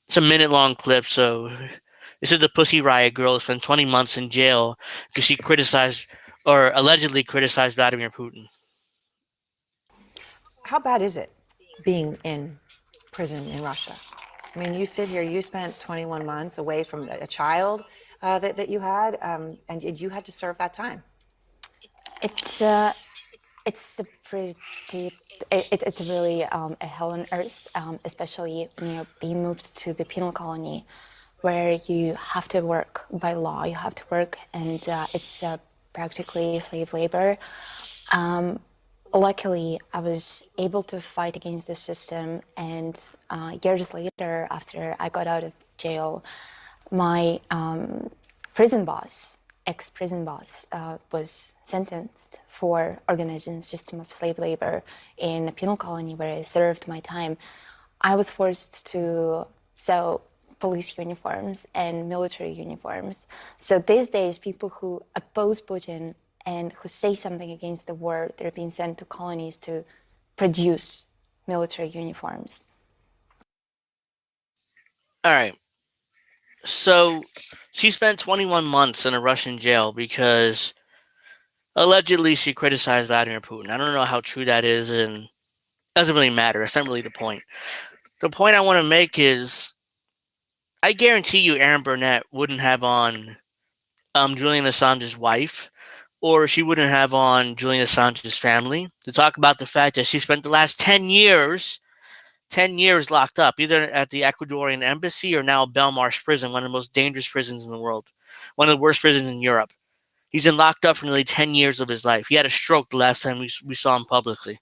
it's a minute-long clip. So this is the Pussy Riot girl who spent 20 months in jail because she criticized or allegedly criticized Vladimir Putin. How bad is it being in prison in Russia? I mean, you sit here, you spent 21 months away from a child that you had, and you had to serve that time. It's a pretty, it's really a hell on earth, especially when you're being moved to the penal colony, where you have to work by law, you have to work, and it's practically slave labor. Luckily, I was able to fight against the system, and years later, after I got out of jail, my prison boss, ex-prison boss, was sentenced for organizing a system of slave labor in a penal colony where I served my time. I was forced to sell police uniforms and military uniforms. So these days, people who oppose Putin and who say something against the war, they're being sent to colonies to produce military uniforms. All right. So she spent 21 months in a Russian jail because allegedly she criticized Vladimir Putin. I don't know how true that is, and it doesn't really matter. That's not really the point. The point I want to make is I guarantee you Aaron Burnett wouldn't have on Julian Assange's wife, or she wouldn't have on Julian Assange's family to talk about the fact that she spent the last 10 years locked up, either at the Ecuadorian embassy or now Belmarsh prison, one of the most dangerous prisons in the world, one of the worst prisons in Europe. He's been locked up for nearly 10 years of his life. He had a stroke the last time we saw him publicly.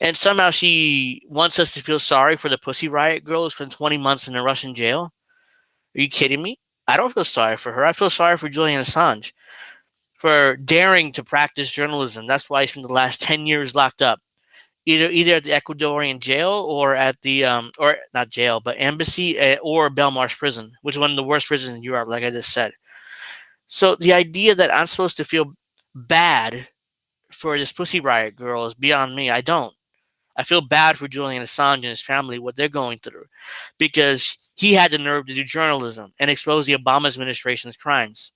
And somehow she wants us to feel sorry for the Pussy Riot girl who spent 20 months in a Russian jail. Are you kidding me? I don't feel sorry for her. I feel sorry for Julian Assange for daring to practice journalism. That's why he spent the last 10 years locked up, either at the Ecuadorian jail or at the or not jail, but embassy or Belmarsh prison, which is one of the worst prisons in Europe, like I just said. So the idea that I'm supposed to feel bad for this Pussy Riot girl is beyond me. I don't. I feel bad for Julian Assange and his family, what they're going through, because he had the nerve to do journalism and expose the Obama administration's crimes.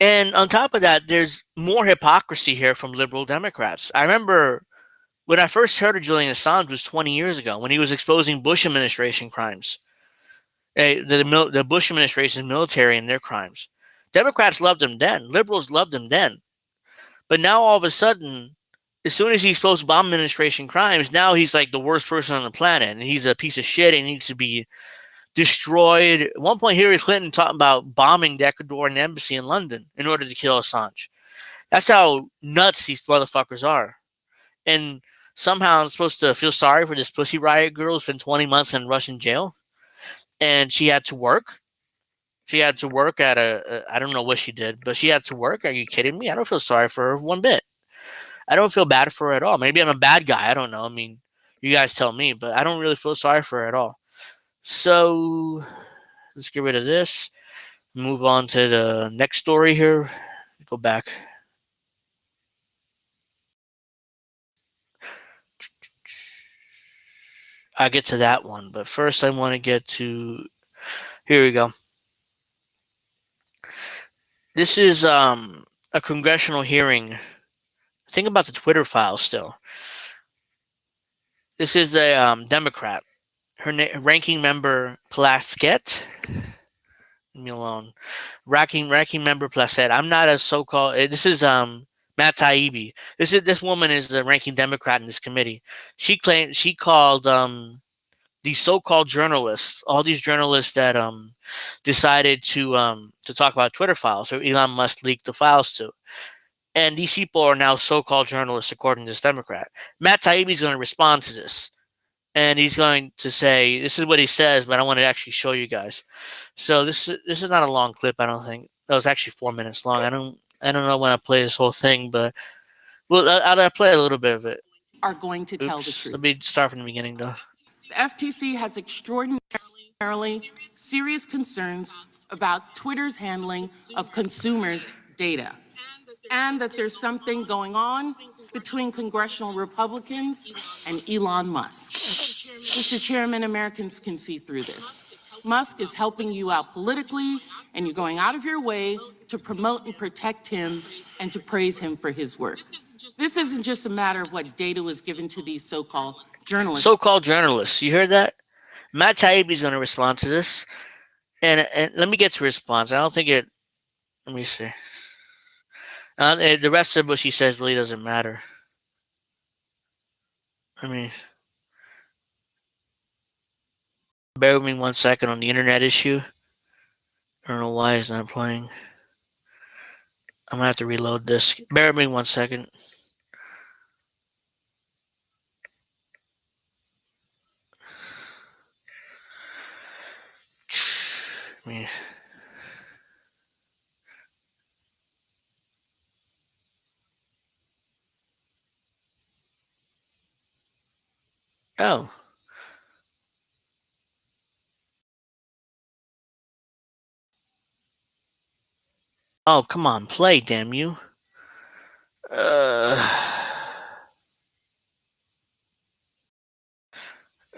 And on top of that, there's more hypocrisy here from liberal Democrats. I remember when I first heard of Julian Assange was 20 years ago, when he was exposing Bush administration crimes, the Bush administration's military and their crimes. Democrats loved him then. Liberals loved him then. But now all of a sudden, as soon as he exposed Obama administration crimes, now he's like the worst person on the planet, and he's a piece of shit and needs to be destroyed. At one point, Hillary Clinton talking about bombing the Ecuadorian embassy in London in order to kill Assange. That's how nuts these motherfuckers are. And somehow I'm supposed to feel sorry for this Pussy Riot girl who's been 20 months in Russian jail, and she had to work. She had to work at I don't know what she did, but she had to work. Are you kidding me? I don't feel sorry for her one bit. I don't feel bad for her at all. Maybe I'm a bad guy. I don't know. I mean, you guys tell me, but I don't really feel sorry for her at all. So let's get rid of this. Move on to the next story here. Go back. I'll get to that one, but first I want to get to, here we go. This is a congressional hearing. Think about the Twitter files still. This is a Democrat. Her ranking member Plaskett. Leave me alone. Ranking member Plaskett. I'm not a so-called. This is Matt Taibbi. This woman is the ranking Democrat in this committee. She called these so-called journalists, all these journalists that decided to talk about Twitter files, or Elon Musk leaked the files to. And these people are now so-called journalists, according to this Democrat. Matt Taibbi is going to respond to this. And he's going to say, this is what he says, but I want to actually show you guys. So this is not a long clip, I don't think. It was actually 4 minutes long. I don't know when I play this whole thing, but I'll play a little bit of it. Are going to tell the truth. Let me start from the beginning, though. The FTC has extraordinarily serious concerns about Twitter's handling of consumers' data, and that there's something going on between congressional Republicans and Elon Musk. Mr. Chairman, Americans can see through this. Musk is helping you out politically, and you're going out of your way to promote and protect him and to praise him for his work. This isn't just a matter of what data was given to these so-called journalists. So-called journalists. You heard that? Matt Taibbi is going to respond to this. And let me get to response. I don't think it... Let me see. The rest of what she says really doesn't matter. I mean, bear with me 1 second on the internet issue. I don't know why it's not playing. I'm going to have to reload this. Bear with me 1 second. I mean... Oh. Oh, come on, play, damn you. Alright,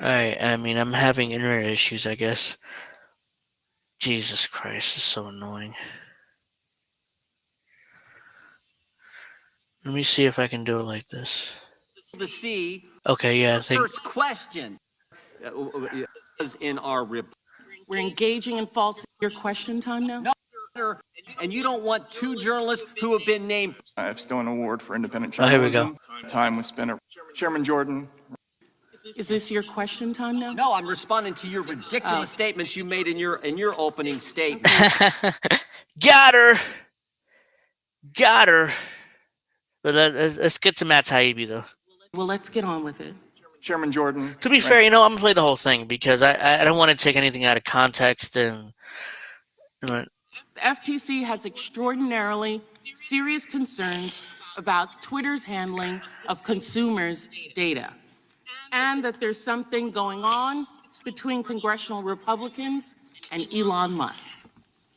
I mean, I'm having internet issues, I guess. Jesus Christ, it's so annoying. Let me see if I can do it like this. The C. Okay, yeah, I think. First question is in our report. We're engaging in false. Your question time now? No, And you don't want two journalists who have been named. I've stolen an award for independent Oh, here we journalism. Time was spent at Chairman Jordan. Is this your question time now? No, I'm responding to your ridiculous statements you made in your opening statement. Got her. Got her. But let's get to Matt Taibbi, though. Well, let's get on with it. Chairman Jordan. To be fair, I'm going to play the whole thing because I don't want to take anything out of context. And The FTC has extraordinarily serious concerns about Twitter's handling of consumers' data, and that there's something going on between congressional Republicans and Elon Musk.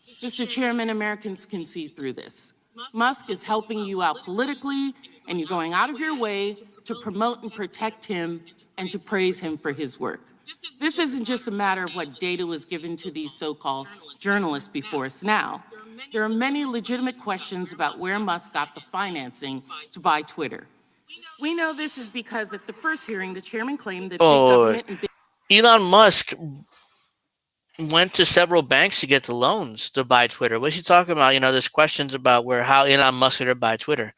Mr. Chairman, Americans can see through this. Musk is helping you out politically, and you're going out of your way to promote and protect him and to praise him for his work. This isn't just a matter of what data was given to these so-called journalists before us now. There are many legitimate questions about where Musk got the financing to buy Twitter. We know this is because at the first hearing, the chairman claimed that big government and big Elon Musk went to several banks to get the loans to buy Twitter. What's he talking about? There's questions about how Elon Musk could buy Twitter,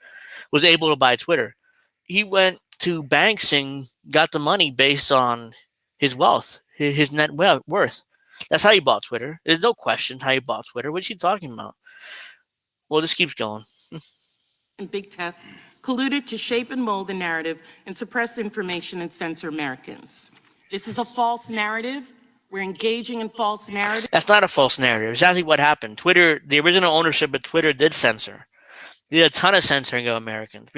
was able to buy Twitter. He went to banks and got the money based on his wealth, his net worth. That's how he bought Twitter. There's no question how he bought Twitter. What's he talking about? Well, this keeps going. and big tech colluded to shape and mold the narrative and suppress information and censor Americans. This is a false narrative. We're engaging in false narrative. That's not a false narrative. Exactly what happened. Twitter, the original ownership of Twitter did censor. They did a ton of censoring of Americans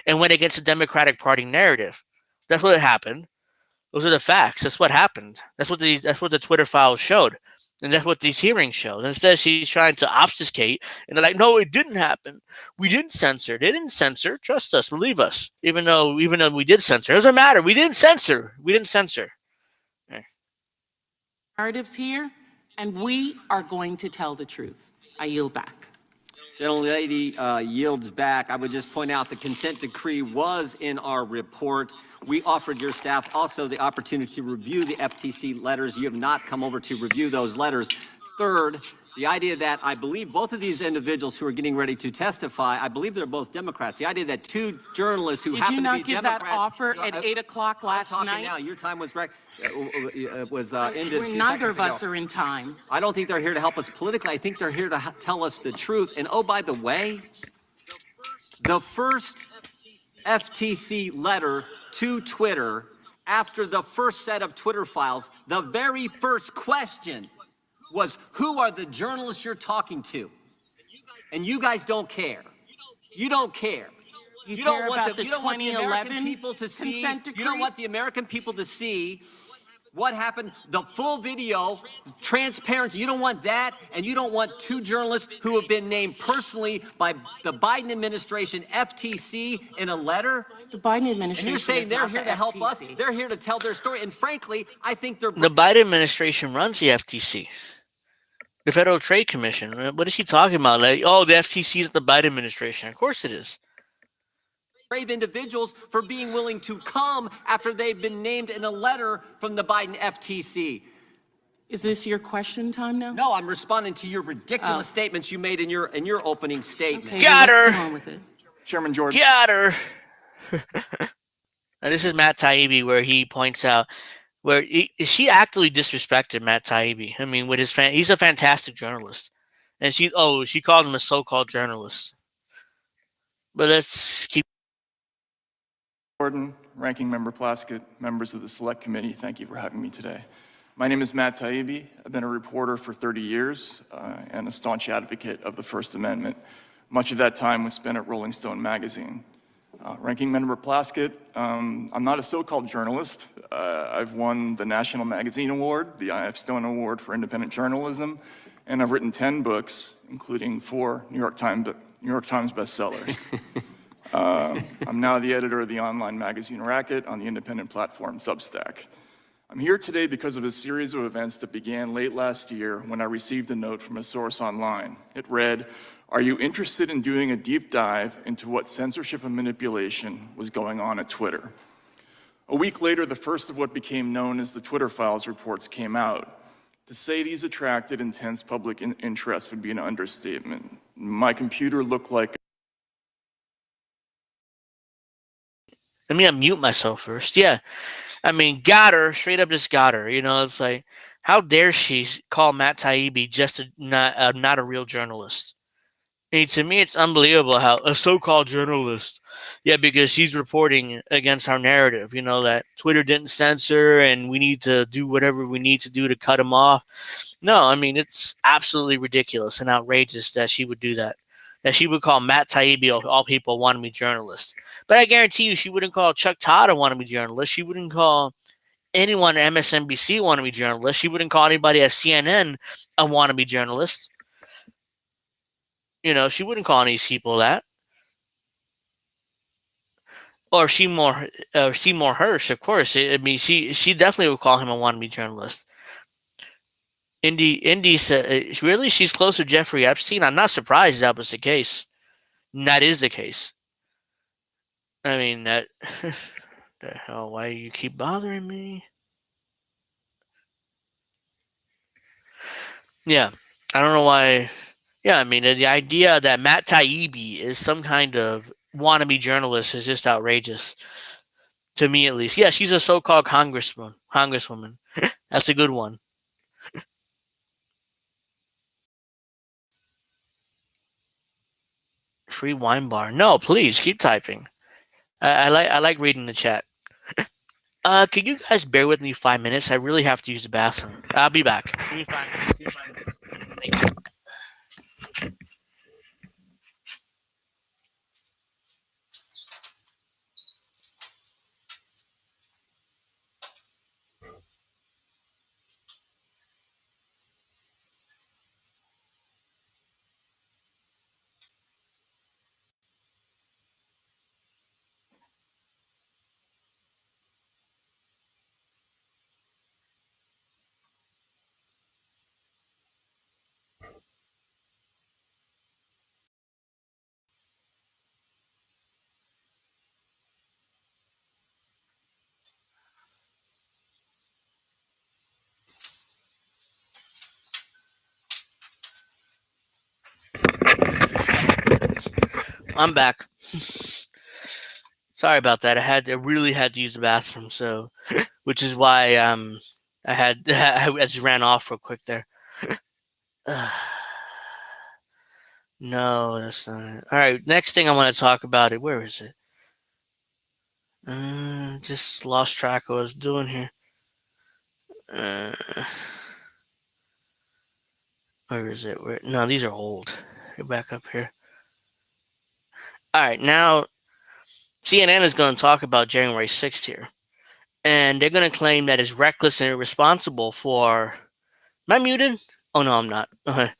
and went against the Democratic Party narrative. That's what happened. Those are the facts. That's what happened. That's what the Twitter files showed. And that's what these hearings showed. Instead, she's trying to obfuscate. And they're like, no, it didn't happen. We didn't censor. They didn't censor. Trust us. Believe us. Even though we did censor. It doesn't matter. We didn't censor. We didn't censor. Narratives here, and we are going to tell the truth. I yield back. Gentlelady yields back. I would just point out the consent decree was in our report. We offered your staff also the opportunity to review the FTC letters. You have not come over to review those letters. Third, the idea that I believe both of these individuals who are getting ready to testify, I believe they're both Democrats. The idea that two journalists who happen to be Democrats— Did you not give that offer at 8 o'clock last night? Now. Your time was ended. Neither of us are in time. I don't think they're here to help us politically. I think they're here to tell us the truth. And oh, by the way, the first FTC letter to Twitter after the first set of Twitter files, the very first question was, who are the journalists you're talking to? And you guys don't care. You don't care. You don't care want about the the American 2011 people to see. consent decree? You don't want the American people to see what happened, the full video, transparency. You don't want that, and you don't want two journalists who have been named personally by the Biden administration, FTC, in a letter. The Biden administration. And you're saying is they're not here the to help us. FTC. They're here to tell their story. And frankly, I think they're— The Biden administration runs the FTC. The Federal Trade Commission. What is she talking about? Like, oh, the FTC is the Biden administration. Of course it is. brave individuals for being willing to come after they've been named in a letter from the Biden FTC. Is this your question time now? No, I'm responding to your ridiculous statements you made in your opening statement. Okay, Got well, her. let's go on with it. Chairman Jordan. Got her. Now, this is Matt Taibbi, where he points out she actually disrespected Matt Taibbi. I mean, with he's a fantastic journalist, and she called him a so-called journalist. But let's keep. Jordan, Ranking Member Plaskett, members of the Select Committee, thank you for having me today. My name is Matt Taibbi. I've been a reporter for 30 years and a staunch advocate of the First Amendment. Much of that time was spent at Rolling Stone magazine. Ranking Member Plaskett, I'm not a so-called journalist. I've won the National Magazine Award, the I.F. Stone Award for Independent Journalism, and I've written 10 books, including 4 New York Times bestsellers. I'm now the editor of the online magazine Racket on the independent platform Substack. I'm here today because of a series of events that began late last year when I received a note from a source online. It read, "Are you interested in doing a deep dive into what censorship and manipulation was going on at Twitter?" A week later, the first of what became known as the Twitter Files reports came out. To say these attracted intense public interest would be an understatement. My computer looked like. Let me unmute myself first. Yeah. I mean, got her. Straight up just got her. You know, it's like, how dare she call Matt Taibbi just not a real journalist? And to me, it's unbelievable how a so-called journalist, yeah, because she's reporting against our narrative, you know, that Twitter didn't censor and we need to do whatever we need to do to cut him off. No, I mean, it's absolutely ridiculous and outrageous that she would do that. That she would call Matt Taibbi, of all people, a wannabe journalist. But I guarantee you, she wouldn't call Chuck Todd a wannabe journalist. She wouldn't call anyone at MSNBC a wannabe journalist. She wouldn't call anybody at CNN a wannabe journalist. You know, she wouldn't call any people that. Or Seymour Hersh, of course. I mean, she definitely would call him a wannabe journalist. Indy said, really, she's close to Jeffrey Epstein? I'm not surprised that was the case. And that is the case. I mean, that. The hell? Why do you keep bothering me? Yeah, I don't know why. Yeah, I mean, the idea that Matt Taibbi is some kind of wannabe journalist is just outrageous. To me, at least. Yeah, she's a so-called congresswoman. That's a good one. Free wine bar. No, please keep typing. I like reading the chat. Could you guys bear with me 5 minutes? I really have to use the bathroom. I'll be back. Give me 5 minutes. Give me 5 minutes. Thank you. I'm back. Sorry about that. I really had to use the bathroom, so which is why I just ran off real quick there. No, that's not it. All right, next thing I want to talk about it. Where is it? Just lost track of what I was doing here. Where is it? No, these are old. Get back up here. All right, now CNN is going to talk about January 6th here. And they're going to claim that it's reckless and irresponsible for. Am I muted? Oh, no, I'm not. They're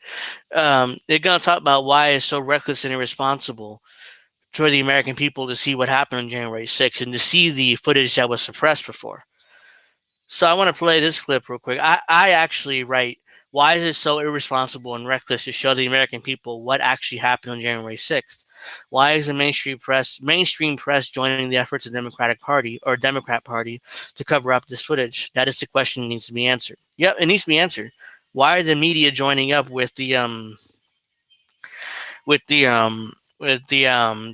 going to talk about why it's so reckless and irresponsible for the American people to see what happened on January 6th and to see the footage that was suppressed before. So I want to play this clip real quick. I actually write, why is it so irresponsible and reckless to show the American people what actually happened on January 6th? Why is the mainstream press joining the efforts of the Democrat Party to cover up this footage? That is the question that needs to be answered. Yep, it needs to be answered. Why are the media joining up with the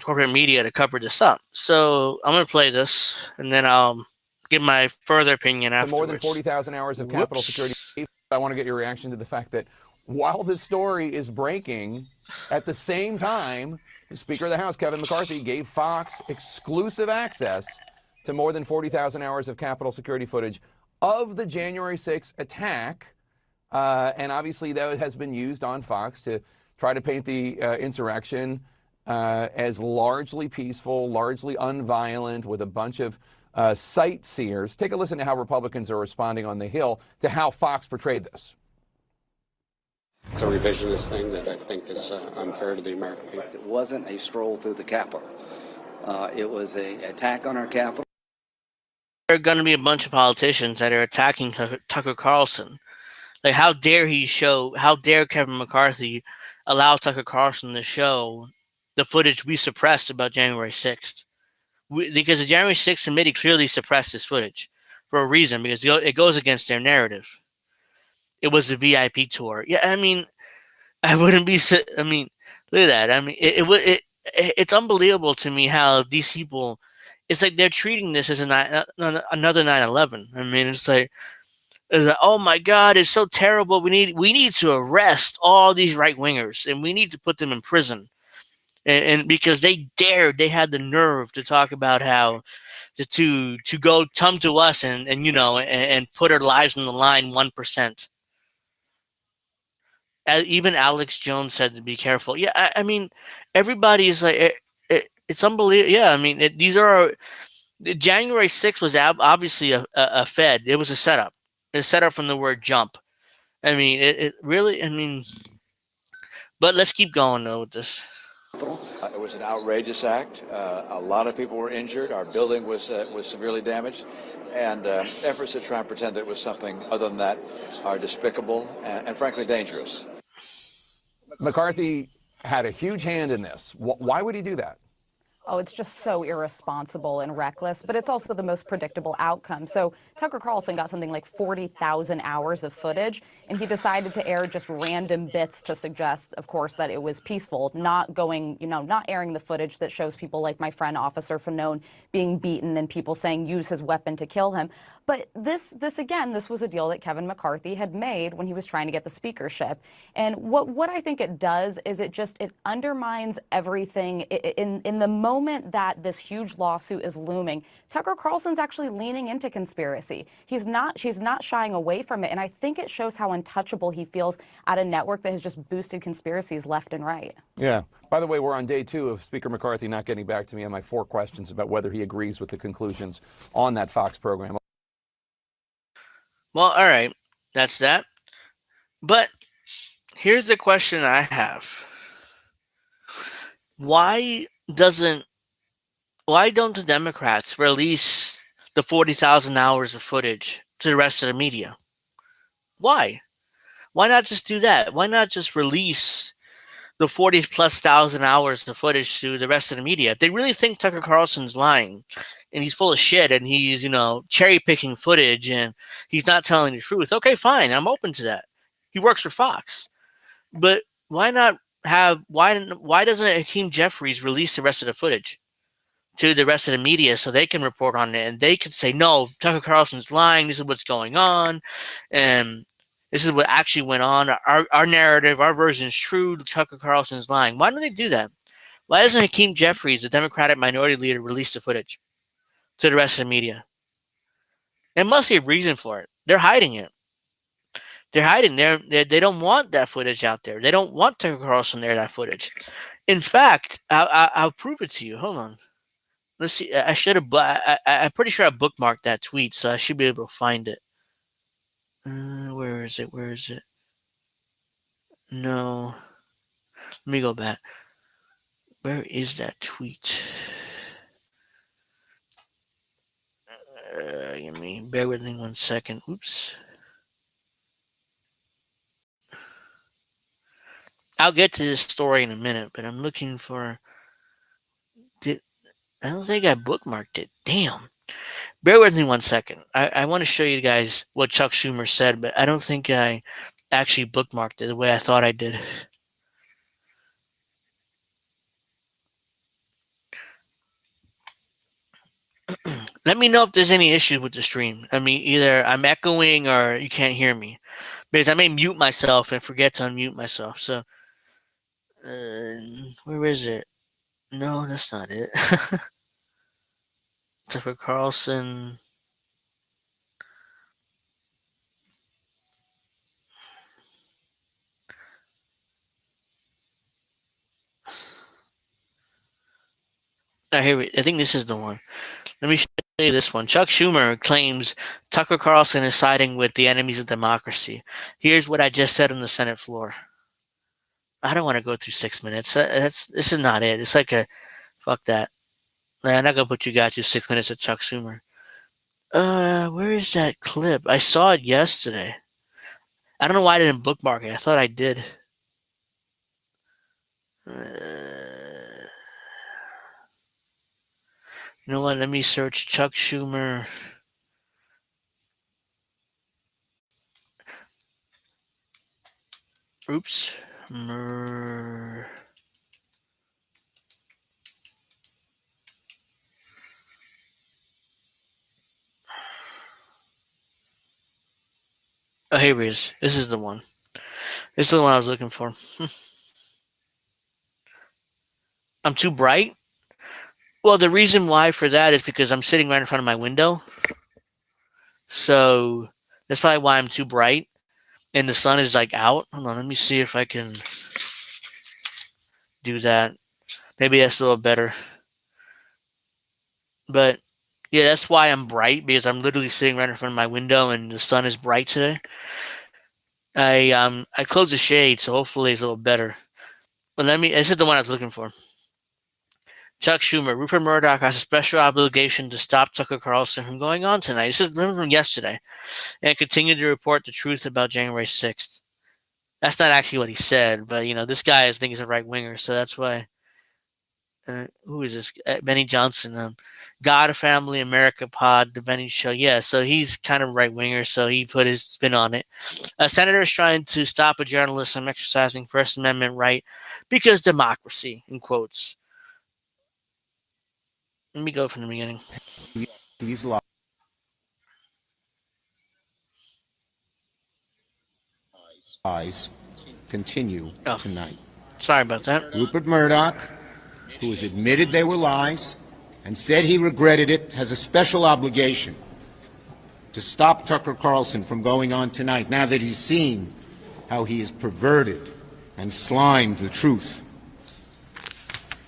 corporate media to cover this up? So I'm going to play this, and then I'll give my further opinion afterwards. More than 40,000 hours of Capitol security. I want to get your reaction to the fact that while this story is breaking, at the same time, the Speaker of the House, Kevin McCarthy, gave Fox exclusive access to more than 40,000 hours of Capitol security footage of the January 6th attack. And obviously that has been used on Fox to try to paint the insurrection as largely peaceful, largely unviolent, with a bunch of sightseers. Take a listen to how Republicans are responding on the Hill to how Fox portrayed this. It's a revisionist thing that I think is unfair to the American people. It wasn't a stroll through the Capitol. It was an attack on our Capitol. There are going to be a bunch of politicians that are attacking Tucker Carlson. Like, how dare Kevin McCarthy allow Tucker Carlson to show the footage we suppressed about January 6th? Because the January 6th committee clearly suppressed this footage for a reason, because it goes against their narrative. it was a VIP tour. Yeah, I mean, I wouldn't be. I mean, look at that. I mean, it's unbelievable to me how these people. It's like they're treating this as another 9/11. I mean, it's like, oh my God, it's so terrible. We need to arrest all these right wingers and we need to put them in prison. And because they had the nerve to talk about how to go come to us and put our lives on the line 1%. Even Alex Jones said to be careful. Yeah, I mean, everybody's like, it's unbelievable. Yeah, I mean, these are January 6th was obviously a Fed. It was a setup. It's set up from the word jump. I mean, it really. I mean, but let's keep going though with this. It was an outrageous act. A lot of people were injured. Our building was severely damaged, and efforts to try and pretend that it was something other than that are despicable and frankly dangerous. McCarthy had a huge hand in this. Why would he do that? Oh, it's just so irresponsible and reckless, but it's also the most predictable outcome. So Tucker Carlson got something like 40,000 hours of footage, and he decided to air just random bits to suggest, of course, that it was peaceful, not airing the footage that shows people like my friend Officer Fanone being beaten and people saying use his weapon to kill him. But this was a deal that Kevin McCarthy had made when he was trying to get the speakership. And what I think it does is it undermines everything. In the moment that this huge lawsuit is looming, Tucker Carlson's actually leaning into conspiracy. She's not shying away from it. And I think it shows how untouchable he feels at a network that has just boosted conspiracies left and right. Yeah. By the way, we're on day 2 of Speaker McCarthy not getting back to me on my 4 questions about whether he agrees with the conclusions on that Fox program. Well, all right, that's that. But here's the question I have: Why don't the Democrats release the 40,000 hours of footage to the rest of the media? Why? Why not just do that? Why not just release the 40,000+ hours of footage to the rest of the media? If they really think Tucker Carlson's lying and he's full of shit and he's, cherry picking footage and he's not telling the truth, okay, fine. I'm open to that. He works for Fox. But why doesn't Hakeem Jeffries release the rest of the footage to the rest of the media so they can report on it and they can say, no, Tucker Carlson's lying. This is what's going on. And this is what actually went on. Our narrative, our version is true. Tucker Carlson's lying. Why don't they do that? Why doesn't Hakeem Jeffries, the Democratic minority leader, release the footage to the rest of the media? There must be a reason for it. They're hiding it. They're hiding. They don't want that footage out there. They don't want Tucker Carlson there, that footage. In fact, I'll prove it to you. Hold on. Let's see. I should have. I'm pretty sure I bookmarked that tweet, so I should be able to find it. Where is it? Where is it? No. Let me go back. Where is that tweet? Bear with me 1 second. Oops. I'll get to this story in a minute, but I'm looking for. I don't think I bookmarked it. Damn. Bear with me 1 second. I want to show you guys what Chuck Schumer said, but I don't think I actually bookmarked it the way I thought I did. Let me know if there's any issues with the stream. I mean, either I'm echoing or you can't hear me. Because I may mute myself and forget to unmute myself. So, where is it? No, that's not it. Tucker Carlson. Here, I think this is the one. Let me show you this one. Chuck Schumer claims Tucker Carlson is siding with the enemies of democracy. Here's what I just said on the Senate floor. I don't want to go through 6 minutes. This is not it. It's like fuck that. I'm not gonna put you guys through 6 minutes of Chuck Schumer. Where is that clip? I saw it yesterday. I don't know why I didn't bookmark it. I thought I did. You know what? Let me search Chuck Schumer. Oops. Oh, here he is. This is the one. This is the one I was looking for. I'm too bright? Well, the reason why for that is because I'm sitting right in front of my window. So that's probably why I'm too bright. And the sun is like out. Hold on, let me see if I can do that. Maybe that's a little better. But yeah, that's why I'm bright, because I'm literally sitting right in front of my window and the sun is bright today. I closed the shade, so hopefully it's a little better. But this is the one I was looking for. Chuck Schumer, Rupert Murdoch has a special obligation to stop Tucker Carlson from going on tonight. This is from yesterday, and continue to report the truth about January 6th. That's not actually what he said, but this guy I think is a right winger, so that's why. Who is this? Benny Johnson. God, Family, America Pod, the Benny Show. Yeah, so he's kind of right winger, so he put his spin on it. A senator is trying to stop a journalist from exercising First Amendment right because democracy, in quotes. Let me go from the beginning. These lies continue tonight. Sorry about that. Rupert Murdoch, who has admitted they were lies and said he regretted it, has a special obligation to stop Tucker Carlson from going on tonight now that he's seen how he has perverted and slimed the truth,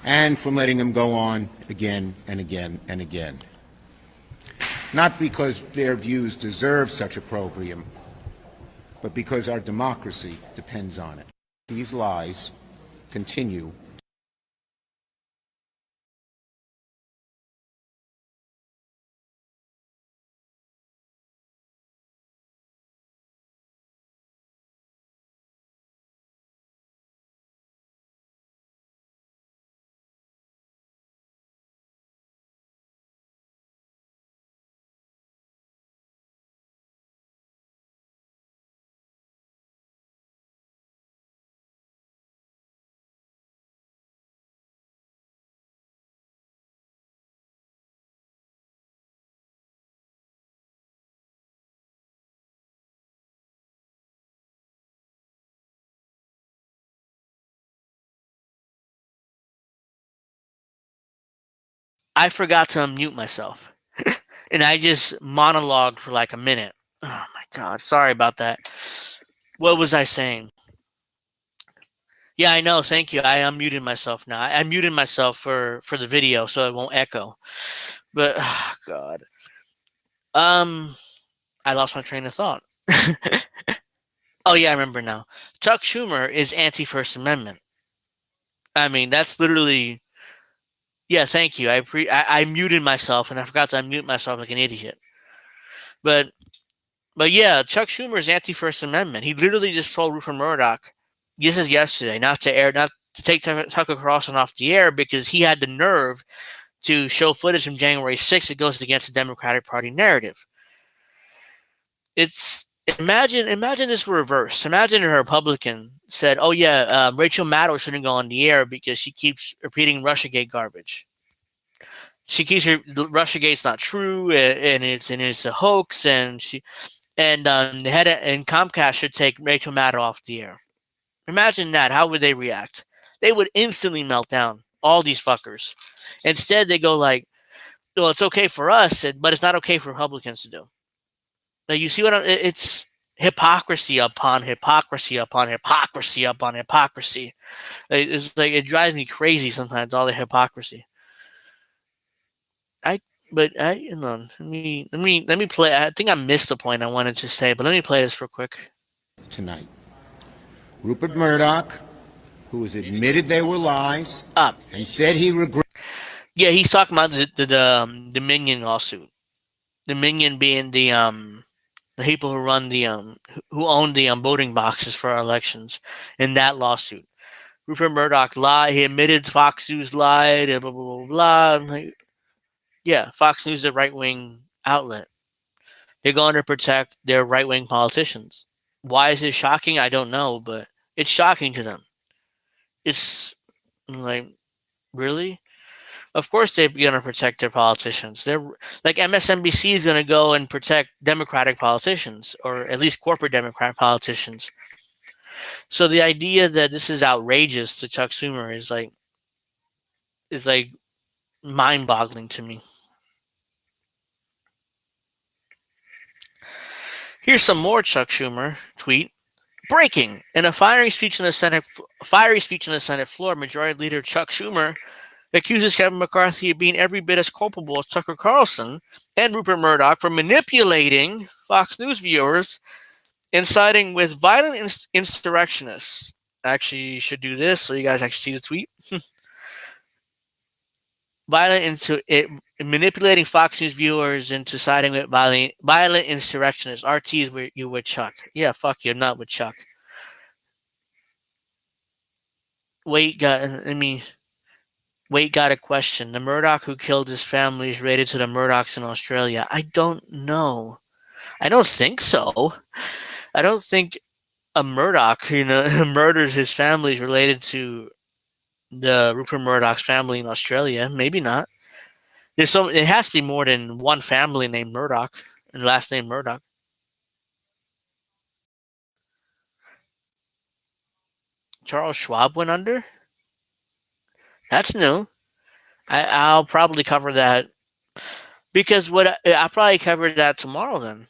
and from letting him go on again and again and again. Not because their views deserve such opprobrium, but because our democracy depends on it. These lies continue. I forgot to unmute myself, and I just monologued for like a minute. Oh my god, sorry about that. What was I saying? Yeah, I know. Thank you. I unmuted myself now. I muted myself for the video so it won't echo. But oh god, I lost my train of thought. Oh yeah, I remember now. Chuck Schumer is anti-First Amendment. I mean, that's literally. Yeah, thank you. I muted myself and I forgot to unmute myself like an idiot. But yeah, Chuck Schumer is anti-First Amendment. He literally just told Rupert Murdoch, this is yesterday, not to take Tucker Carlson off the air because he had the nerve to show footage from January 6th that goes against the Democratic Party narrative. Imagine this were reversed. Imagine a Republican said, "Oh yeah, Rachel Maddow shouldn't go on the air because she keeps repeating RussiaGate garbage. She keeps RussiaGate's not true, and it's a hoax, and the head and Comcast should take Rachel Maddow off the air." Imagine that. How would they react? They would instantly melt down. All these fuckers. Instead, they go like, "Well, it's okay for us, but it's not okay for Republicans to do." Now, you see what it's hypocrisy upon hypocrisy upon hypocrisy upon hypocrisy. It's like it drives me crazy sometimes, all the hypocrisy. Let me play. I think I missed the point I wanted to say, but let me play this real quick. Tonight, Rupert Murdoch, who has admitted they were lies and said he regret. Yeah, he's talking about the Dominion lawsuit. Dominion being the people who run who own the voting boxes for our elections. In that lawsuit, Rupert Murdoch lied. He admitted Fox News lied. Blah blah blah blah. Yeah, Fox News is a right-wing outlet. They're going to protect their right-wing politicians. Why is it shocking? I don't know, but It's shocking to them. It's like, really? Of course they're going to protect their politicians. They're like MSNBC is going to go and protect Democratic politicians, or at least corporate Democrat politicians. So the idea that this is outrageous to Chuck Schumer is like mind-boggling to me. Here's some more Chuck Schumer tweet. Breaking! In a fiery speech in the Senate floor, Majority Leader Chuck Schumer accuses Kevin McCarthy of being every bit as culpable as Tucker Carlson and Rupert Murdoch for manipulating Fox News viewers and siding with violent insurrectionists. I actually should do this so you guys actually see the tweet. Manipulating Fox News viewers into siding with violent insurrectionists. RT is where you with Chuck. Yeah, fuck you. I'm not with Chuck. Wait got a question. The Murdoch who killed his family is related to the Murdochs in Australia. I don't know. I don't think so. I don't think a Murdoch, murders his family is related to the Rupert Murdoch's family in Australia. Maybe not. It has to be more than one family named Murdoch and last name Murdoch. Charles Schwab went under? That's new. I'll probably cover that because I'll probably cover that tomorrow then.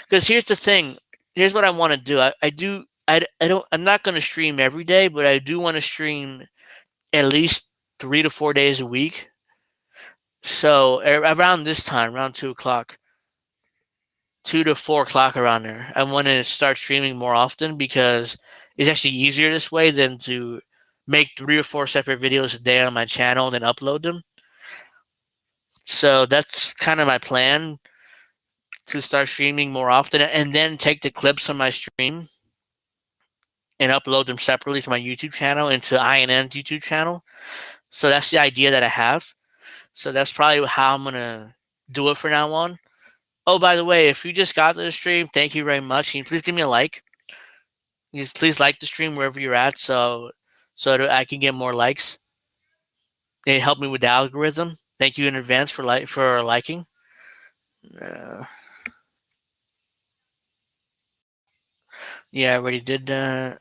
Because here's the thing. Here's what I want to do. I'm not going to stream every day, but I do want to stream at least 3 to 4 days a week. So around this time, around 2 o'clock, 2 to 4 o'clock around there, I want to start streaming more often because it's actually easier this way than to make 3 or 4 separate videos a day on my channel and then upload them. So that's kind of my plan, to start streaming more often and then take the clips on my stream and upload them separately to my YouTube channel and to INN's YouTube channel. So that's the idea that I have. So that's probably how I'm going to do it from now on. Oh, by the way, if you just got to the stream, thank you very much. Can you please give me a like? Please like the stream wherever you're at so that I can get more likes. It helped me with the algorithm. Thank you in advance for liking. Yeah, I already did that.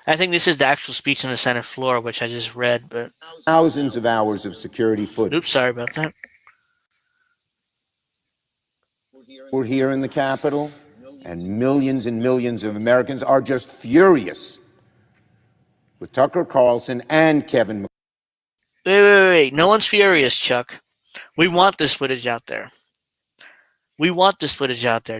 I think this is the actual speech on the Senate floor, which I just read, but Thousands of hours of security footage. Oops, sorry about that. We're here in the Capitol, and millions of Americans are just furious with Tucker Carlson and Kevin. Wait. No one's furious, Chuck. We want this footage out there.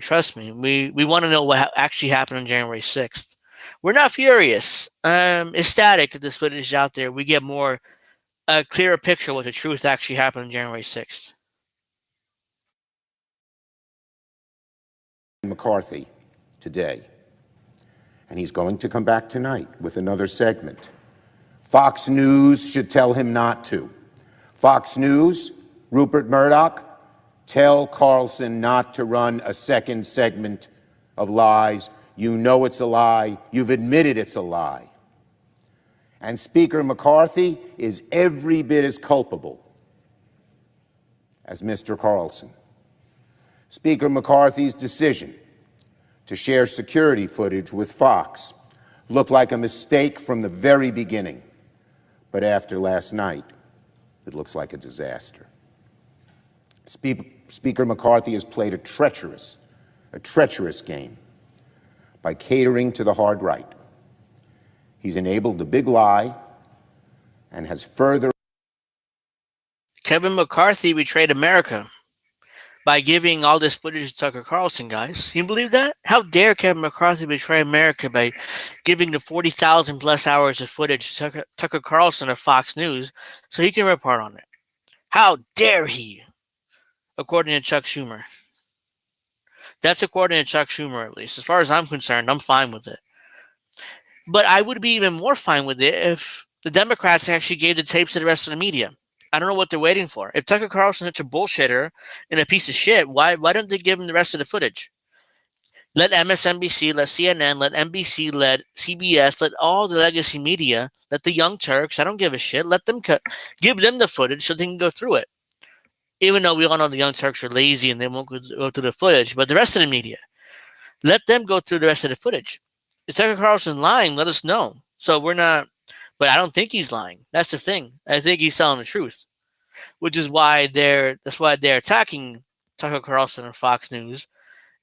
Trust me. We want to know what actually happened on January 6th. We're not furious. Ecstatic that this footage is out there. We get a clearer picture of what the truth actually happened on January 6th. McCarthy today, and he's going to come back tonight with another segment. Fox News should tell him not to. Fox News, Rupert Murdoch, tell Carlson not to run a second segment of lies. You know it's a lie. You've admitted it's a lie. And Speaker McCarthy is every bit as culpable as Mr. Carlson. Speaker McCarthy's decision to share security footage with Fox looked like a mistake from the very beginning. But after last night, it looks like a disaster. Speaker McCarthy has played a treacherous game by catering to the hard right. He's enabled the big lie and has further... Kevin McCarthy betrayed America by giving all this footage to Tucker Carlson, guys. Can you believe that? How dare Kevin McCarthy betray America by giving the 40,000 plus hours of footage to Tucker Carlson of Fox News so he can report on it? How dare he? According to Chuck Schumer. That's according to Chuck Schumer, at least. As far as I'm concerned, I'm fine with it. But I would be even more fine with it if the Democrats actually gave the tapes to the rest of the media. I don't know what they're waiting for. If Tucker Carlson's such a bullshitter and a piece of shit, why don't they give him the rest of the footage? Let MSNBC, let CNN, let NBC, let CBS, let all the legacy media, let the Young Turks, I don't give a shit, let them give them the footage so they can go through it. Even though we all know the Young Turks are lazy and they won't go through the footage, but the rest of the media, let them go through the rest of the footage. If Tucker Carlson's lying, let us know. So we're not, but I don't think he's lying. That's the thing. I think he's telling the truth, which is why they're attacking Tucker Carlson and Fox News,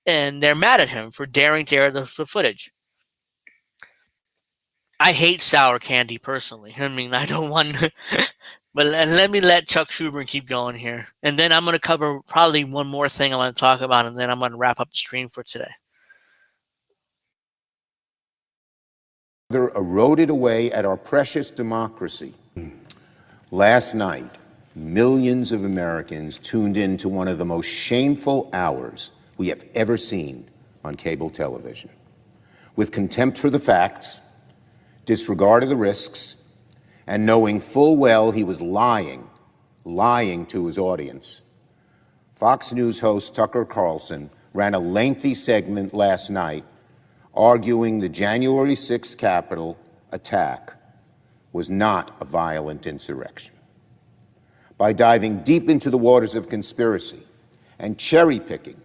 and they're mad at him for daring to air the footage. I hate sour candy personally. I mean, I don't want, but let me let Chuck Schumer keep going here, and then I'm going to cover probably one more thing I want to talk about, and then I'm going to wrap up the stream for today. Eroded away at our precious democracy. Last night, millions of Americans tuned in to one of the most shameful hours we have ever seen on cable television. With contempt for the facts, disregard of the risks, and knowing full well he was lying to his audience, Fox News host Tucker Carlson ran a lengthy segment last night arguing the January 6th Capitol attack was not a violent insurrection. By diving deep into the waters of conspiracy and cherry-picking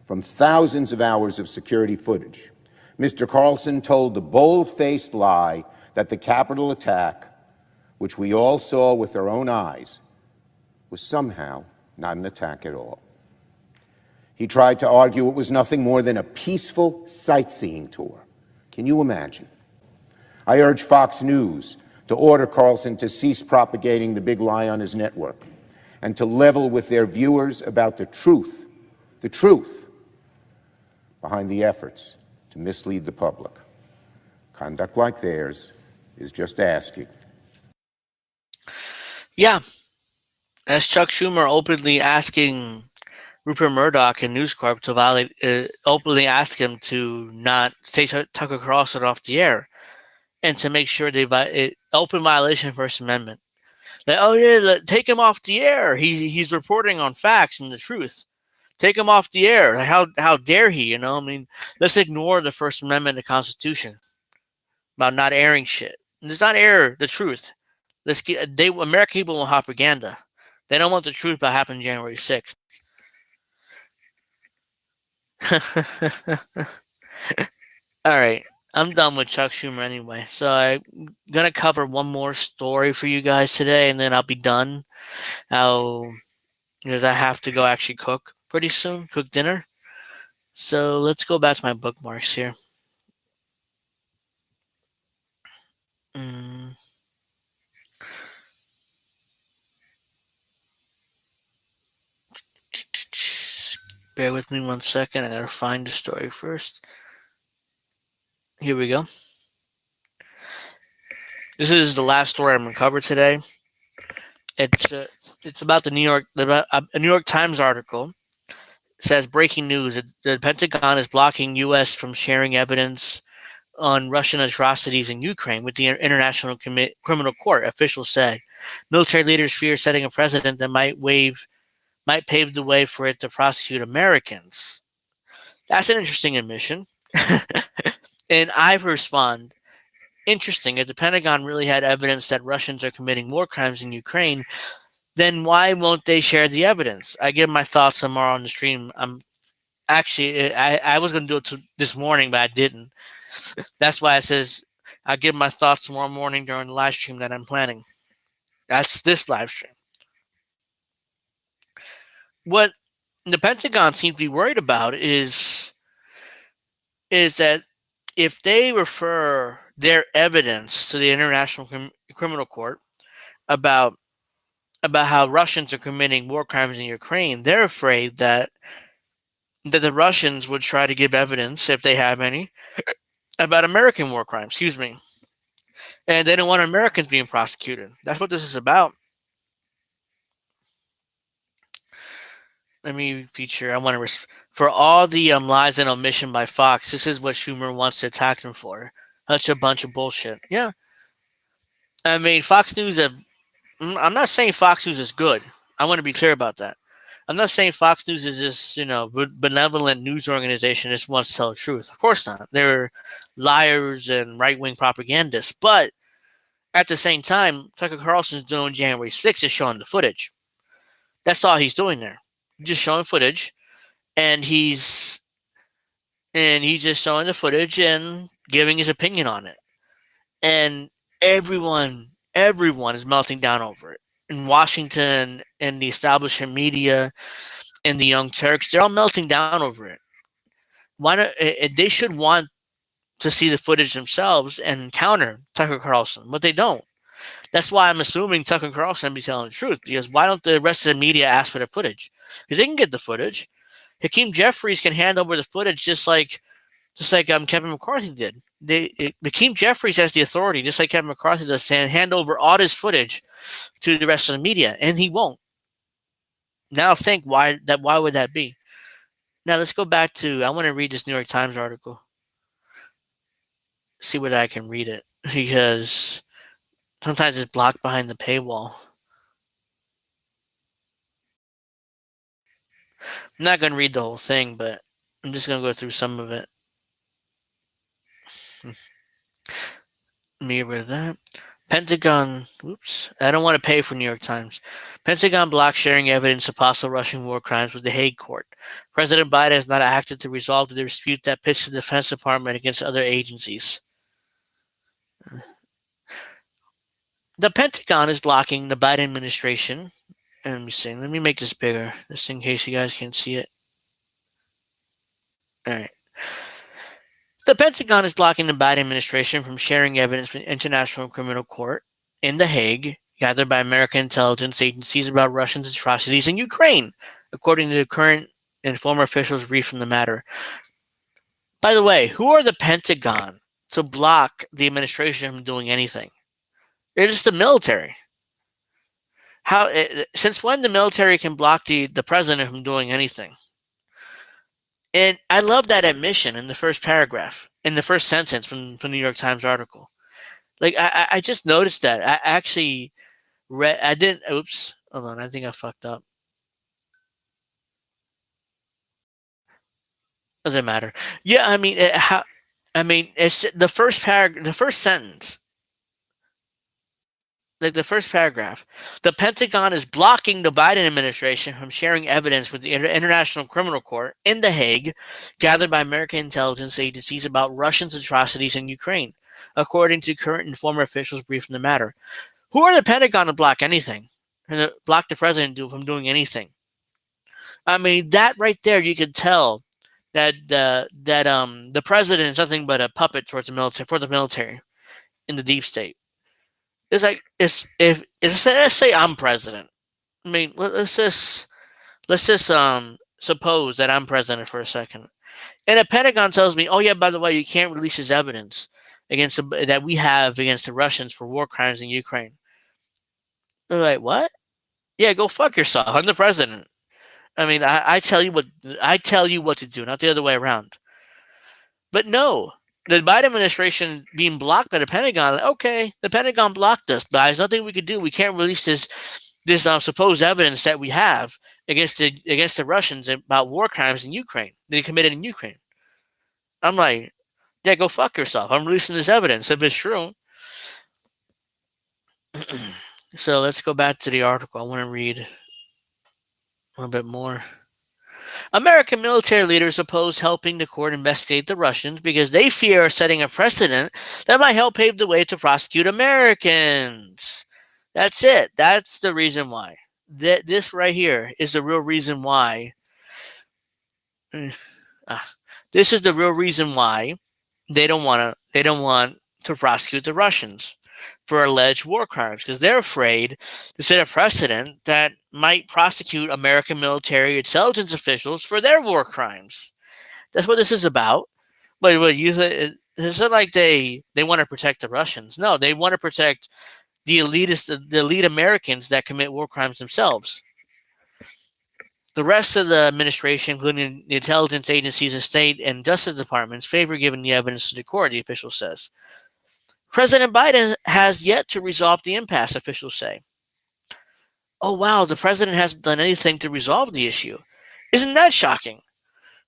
from thousands of hours of security footage, Mr. Carlson told the bold-faced lie that the Capitol attack, which we all saw with our own eyes, was somehow not an attack at all. He tried to argue it was nothing more than a peaceful sightseeing tour. Can you imagine? I urge Fox News to order Carlson to cease propagating the big lie on his network and to level with their viewers about the truth behind the efforts to mislead the public. Conduct like theirs is just asking. Yeah, as Chuck Schumer openly asking Rupert Murdoch and News Corp to openly ask him to not take Tucker Carlson off the air, and to make sure they open violation of First Amendment. Like, oh yeah, take him off the air. He's reporting on facts and the truth. Take him off the air. How dare he? You know, I mean, let's ignore the First Amendment of the Constitution about not airing shit. Let's not air the truth. American people want propaganda. They don't want the truth about happening January 6th. All right, I'm done with Chuck Schumer anyway. So I'm gonna cover one more story for you guys today, and then I'll be done. Because I have to go actually cook pretty soon, cook dinner. So let's go back to my bookmarks here. Bear with me 1 second. I gotta find the story first. Here we go. This is the last story I'm gonna cover today. It's about a New York Times article. It says breaking news: the Pentagon is blocking U.S. from sharing evidence on Russian atrocities in Ukraine with the International Criminal Court. Officials said military leaders fear setting a precedent that might pave the way for it to prosecute Americans. That's an interesting admission. And I respond, interesting. If the Pentagon really had evidence that Russians are committing war crimes in Ukraine, then why won't they share the evidence? I give my thoughts tomorrow on the stream. I was going to do it this morning, but I didn't. That's why it says I'll give my thoughts tomorrow morning during the live stream that I'm planning. That's this live stream. What the Pentagon seems to be worried about is that if they refer their evidence to the International Criminal Court about how Russians are committing war crimes in Ukraine, they're afraid that the Russians would try to give evidence, if they have any, about American war crimes. Excuse me. And they don't want Americans being prosecuted. That's what this is about. Let me feature. I want to for all the lies and omission by Fox. This is what Schumer wants to attack them for. Such a bunch of bullshit. Yeah. I mean, Fox News. I'm not saying Fox News is good. I want to be clear about that. I'm not saying Fox News is this, benevolent news organization that just wants to tell the truth. Of course not. They're liars and right-wing propagandists. But at the same time, Tucker Carlson's doing January 6th is showing the footage. That's all he's doing there. Just showing footage, and he's just showing the footage and giving his opinion on it. And everyone is melting down over it. In Washington and the establishment media and the Young Turks, they're all melting down over it. Why not? They should want to see the footage themselves and counter Tucker Carlson, but they don't. That's why I'm assuming Tucker Carlson be telling the truth, because why don't the rest of the media ask for the footage? Because they can get the footage. Hakeem Jeffries can hand over the footage just like Kevin McCarthy did. Hakeem Jeffries has the authority, just like Kevin McCarthy does, to hand over all this footage to the rest of the media, and he won't. Now think why would that be? Now let's go back to, I want to read this New York Times article. See whether I can read it, because sometimes it's blocked behind the paywall. I'm not going to read the whole thing, but I'm just going to go through some of it. Let me get rid of that. Pentagon, I don't want to pay for New York Times. Pentagon blocks sharing evidence of possible Russian war crimes with the Hague court. President Biden has not acted to resolve the dispute that pits the Defense Department against other agencies. The Pentagon is blocking the Biden administration. Let me see. Let me make this bigger, just in case you guys can see it. All right. The Pentagon is blocking the Biden administration from sharing evidence with the International Criminal Court in The Hague, gathered by American intelligence agencies about Russian atrocities in Ukraine, according to the current and former officials briefed from the matter. By the way, who are the Pentagon to block the administration from doing anything? It is the military. Since when the military can block the president from doing anything? And I love that admission in the first paragraph, in the first sentence from the New York Times article. Like, I just noticed that. I actually read, I didn't, oops, hold on, I think I fucked up. Doesn't matter. Yeah, I mean, it's the first the first sentence. Like the first paragraph, the Pentagon is blocking the Biden administration from sharing evidence with the International Criminal Court in The Hague, gathered by American intelligence agencies about Russian atrocities in Ukraine, according to current and former officials briefed in the matter. Who are the Pentagon to block anything? And to block the president from doing anything? I mean, that right there, you could tell that the president is nothing but a puppet towards the military, for the military in the deep state. It's like, let's say I'm president. I mean, let's just suppose that I'm president for a second, and the Pentagon tells me, "Oh yeah, by the way, you can't release this evidence that we have against the Russians for war crimes in Ukraine." They're like, "What? Yeah, go fuck yourself. I'm the president. I mean, I tell you what to do, not the other way around." But no. The Biden administration being blocked by the Pentagon. Okay, the Pentagon blocked us, but there's nothing we could do. We can't release this supposed evidence that we have against the Russians about war crimes in Ukraine they committed in Ukraine. I'm like, yeah, go fuck yourself. I'm releasing this evidence if it's true. So let's go back to the article. I want to read a little bit more. American military leaders oppose helping the court investigate the Russians because they fear setting a precedent that might help pave the way to prosecute Americans. That's it. That's the reason why. This right here is the real reason why. This is the real reason why they don't want to prosecute the Russians for alleged war crimes, because they're afraid to set a precedent that might prosecute American military intelligence officials for their war crimes. That's what this is about. But it's not like they want to protect the Russians. No, they want to protect the elite Americans that commit war crimes themselves. The rest of the administration, including the intelligence agencies and state and justice departments, favor giving the evidence to the court, the official says. President Biden has yet to resolve the impasse, officials say. oh wow, the president hasn't done anything to resolve the issue. Isn't that shocking?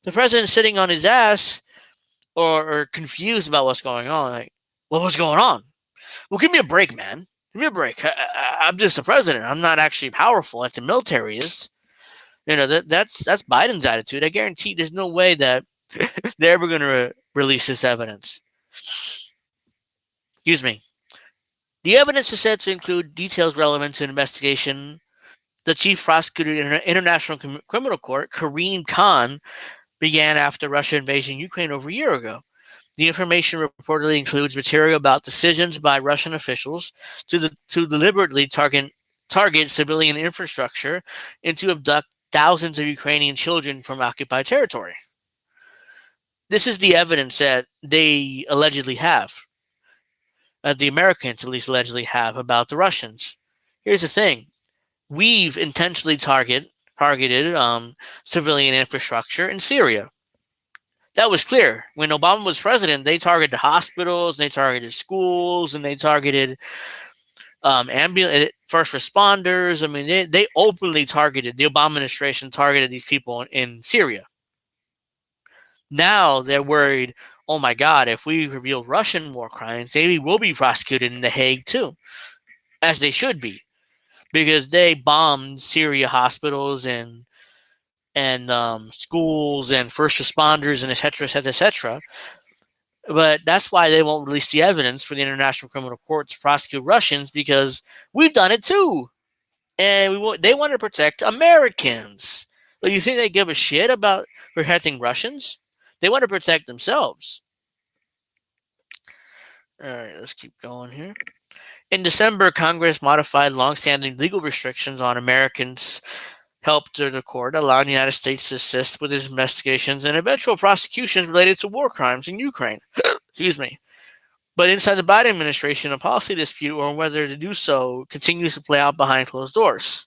The president's sitting on his ass or confused about what's going on. Like, well, what's going on? Well, give me a break, man. Give me a break. I'm just the president. I'm not actually powerful like the military is. That's Biden's attitude. I guarantee there's no way that they're ever going to release this evidence. Excuse me. The evidence is said to include details relevant to an investigation the chief prosecutor in an international criminal court, Karim Khan, began after Russia invasion Ukraine over a year ago. The information reportedly includes material about decisions by Russian officials to deliberately target civilian infrastructure and to abduct thousands of Ukrainian children from occupied territory. This is the evidence that they allegedly have, the Americans at least allegedly have, about the Russians. Here's the thing. We've intentionally targeted civilian infrastructure in Syria. That was clear. When Obama was president, they targeted hospitals, and they targeted schools, and they targeted first responders. I mean, they openly targeted, the Obama administration targeted these people in Syria. Now they're worried, oh my God, if we reveal Russian war crimes, they will be prosecuted in The Hague too, as they should be, because they bombed Syria hospitals and schools and first responders and et cetera. But that's why they won't release the evidence for the International Criminal Court to prosecute Russians, because we've done it too. And they want to protect Americans. But you think they give a shit about protecting Russians? They want to protect themselves. All right, let's keep going here. In December, Congress modified longstanding legal restrictions on Americans' help to the court, allowing the United States to assist with its investigations and eventual prosecutions related to war crimes in Ukraine. Excuse me. But inside the Biden administration, a policy dispute on whether to do so continues to play out behind closed doors.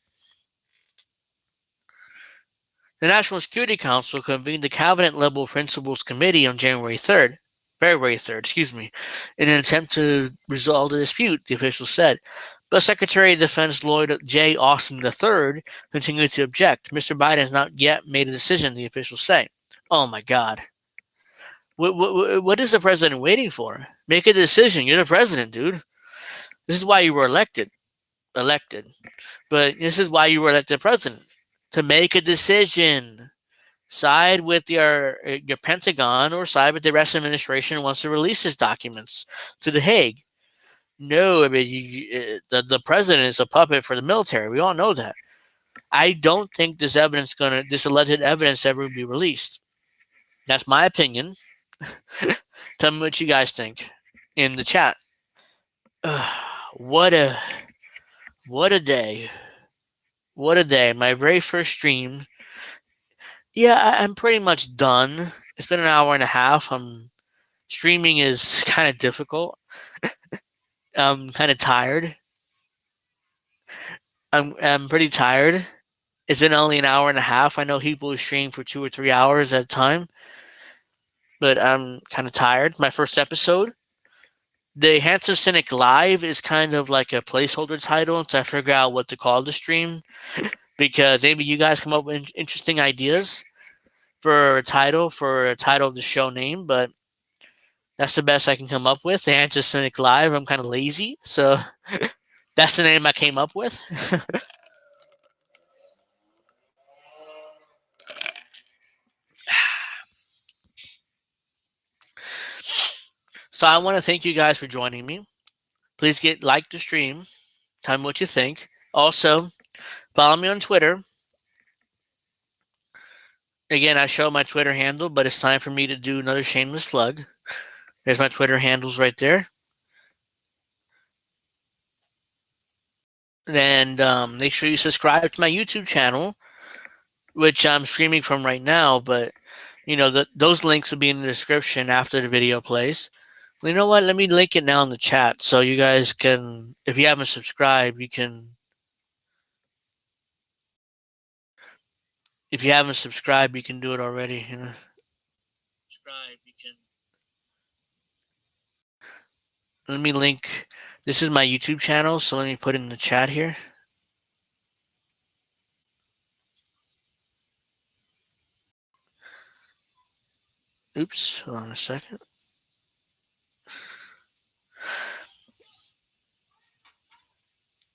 The National Security Council convened the Cabinet-level Principals Committee on February 3rd, in an attempt to resolve the dispute, the officials said. But Secretary of Defense Lloyd J. Austin III continued to object. Mr. Biden has not yet made a decision, the officials say. Oh my God. What is the president waiting for? Make a decision. You're the president, dude. This is why you were elected. But this is why you were elected president. To make a decision. Side with your Pentagon or side with the rest of the administration wants to release his documents to The Hague. No, I mean, the president is a puppet for the military. We all know that. I don't think this alleged evidence ever will be released. That's my opinion. Tell me what you guys think in the chat. What a day. What a day. My very first stream. Yeah, I'm pretty much done. It's been an hour and a half. Streaming is kind of difficult. I'm kind of tired. I'm pretty tired. It's been only an hour and a half. I know people who stream for 2 or 3 hours at a time, but I'm kind of tired. My first episode, the Handsome Cynic Live, is kind of like a placeholder title until I figure out what to call the stream, because maybe you guys come up with interesting ideas for a title of the show name, but that's the best I can come up with. The Handsome Cynic Live. I'm kind of lazy, so that's the name I came up with. So I want to thank you guys for joining me. Please like the stream. Tell me what you think. Also, follow me on Twitter. Again, I show my Twitter handle, but it's time for me to do another shameless plug. There's my Twitter handles right there. And make sure you subscribe to my YouTube channel, which I'm streaming from right now. But, those links will be in the description after the video plays. Well, you know what? Let me link it now in the chat so you guys can, if you haven't subscribed, you can. If you haven't subscribed, you can do it already. Let me link. This is my YouTube channel, so let me put it in the chat here. Oops, hold on a second.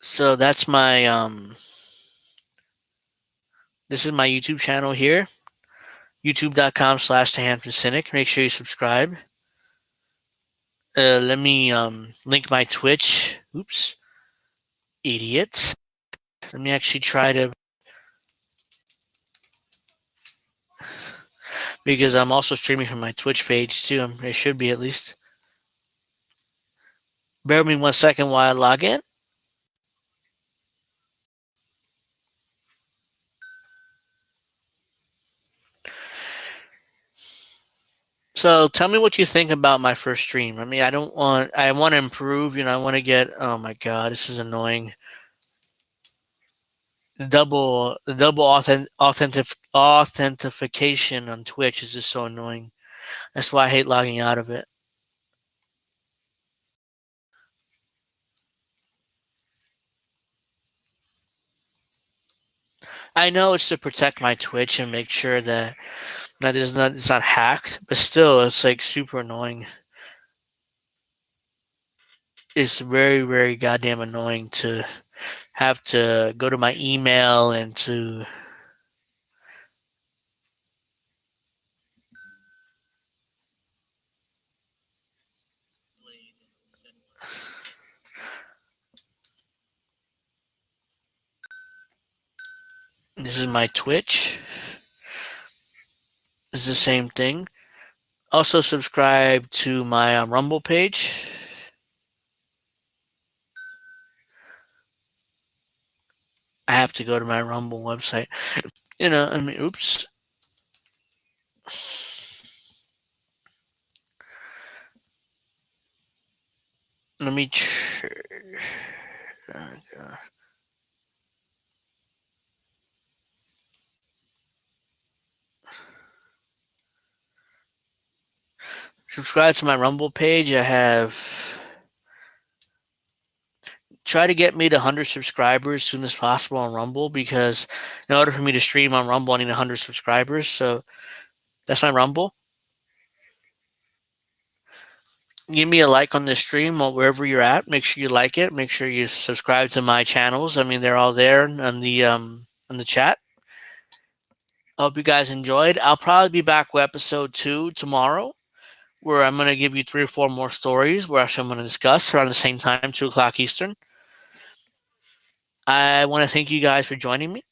So that's my this is my YouTube channel here. YouTube.com/TheHamptonCynic. Make sure you subscribe. Let me link my Twitch. Oops. Idiot. Let me actually try to, because I'm also streaming from my Twitch page too. There should be at least. Bear with me 1 second while I log in. So tell me what you think about my first stream. I mean, I want to improve, I want to get, oh my God, this is annoying. The double authentication on Twitch is just so annoying. That's why I hate logging out of it. I know it's to protect my Twitch and make sure that it's not hacked, but still, it's like super annoying. It's very, very goddamn annoying to have to go to my email and to. This is my Twitch. This is the same thing. Also subscribe to my Rumble page. I have to go to my Rumble website. I mean, oops. Let me. Oh, God. Subscribe to my Rumble page. I have. Try to get me to 100 subscribers as soon as possible on Rumble, because in order for me to stream on Rumble, I need 100 subscribers. So that's my Rumble. Give me a like on this stream or wherever you're at. Make sure you like it. Make sure you subscribe to my channels. I mean, they're all there on the chat. I hope you guys enjoyed. I'll probably be back with episode 2 tomorrow, where I'm going to give you 3 or 4 more stories where I'm going to discuss around the same time, 2 o'clock Eastern. I want to thank you guys for joining me.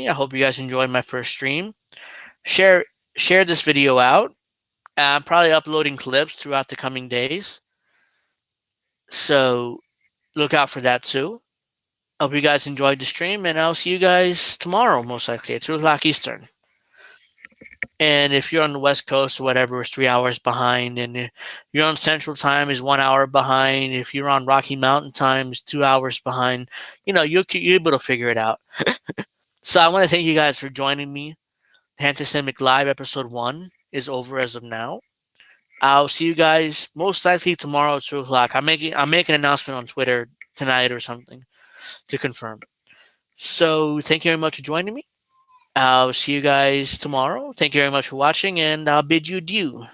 I hope you guys enjoyed my first stream. Share this video out. I'm probably uploading clips throughout the coming days, so look out for that too. Hope you guys enjoyed the stream, and I'll see you guys tomorrow, most likely at 2 o'clock Eastern. And if you're on the West Coast or whatever, it's 3 hours behind. And if you're on Central Time, is 1 hour behind. If you're on Rocky Mountain Time, is 2 hours behind. You're able to figure it out. So I want to thank you guys for joining me. Anti-Semitic Live episode 1 is over as of now. I'll see you guys most likely tomorrow at 2 o'clock. I'll make an announcement on Twitter tonight or something to confirm. So thank you very much for joining me. I'll see you guys tomorrow. Thank you very much for watching, and I'll bid you adieu.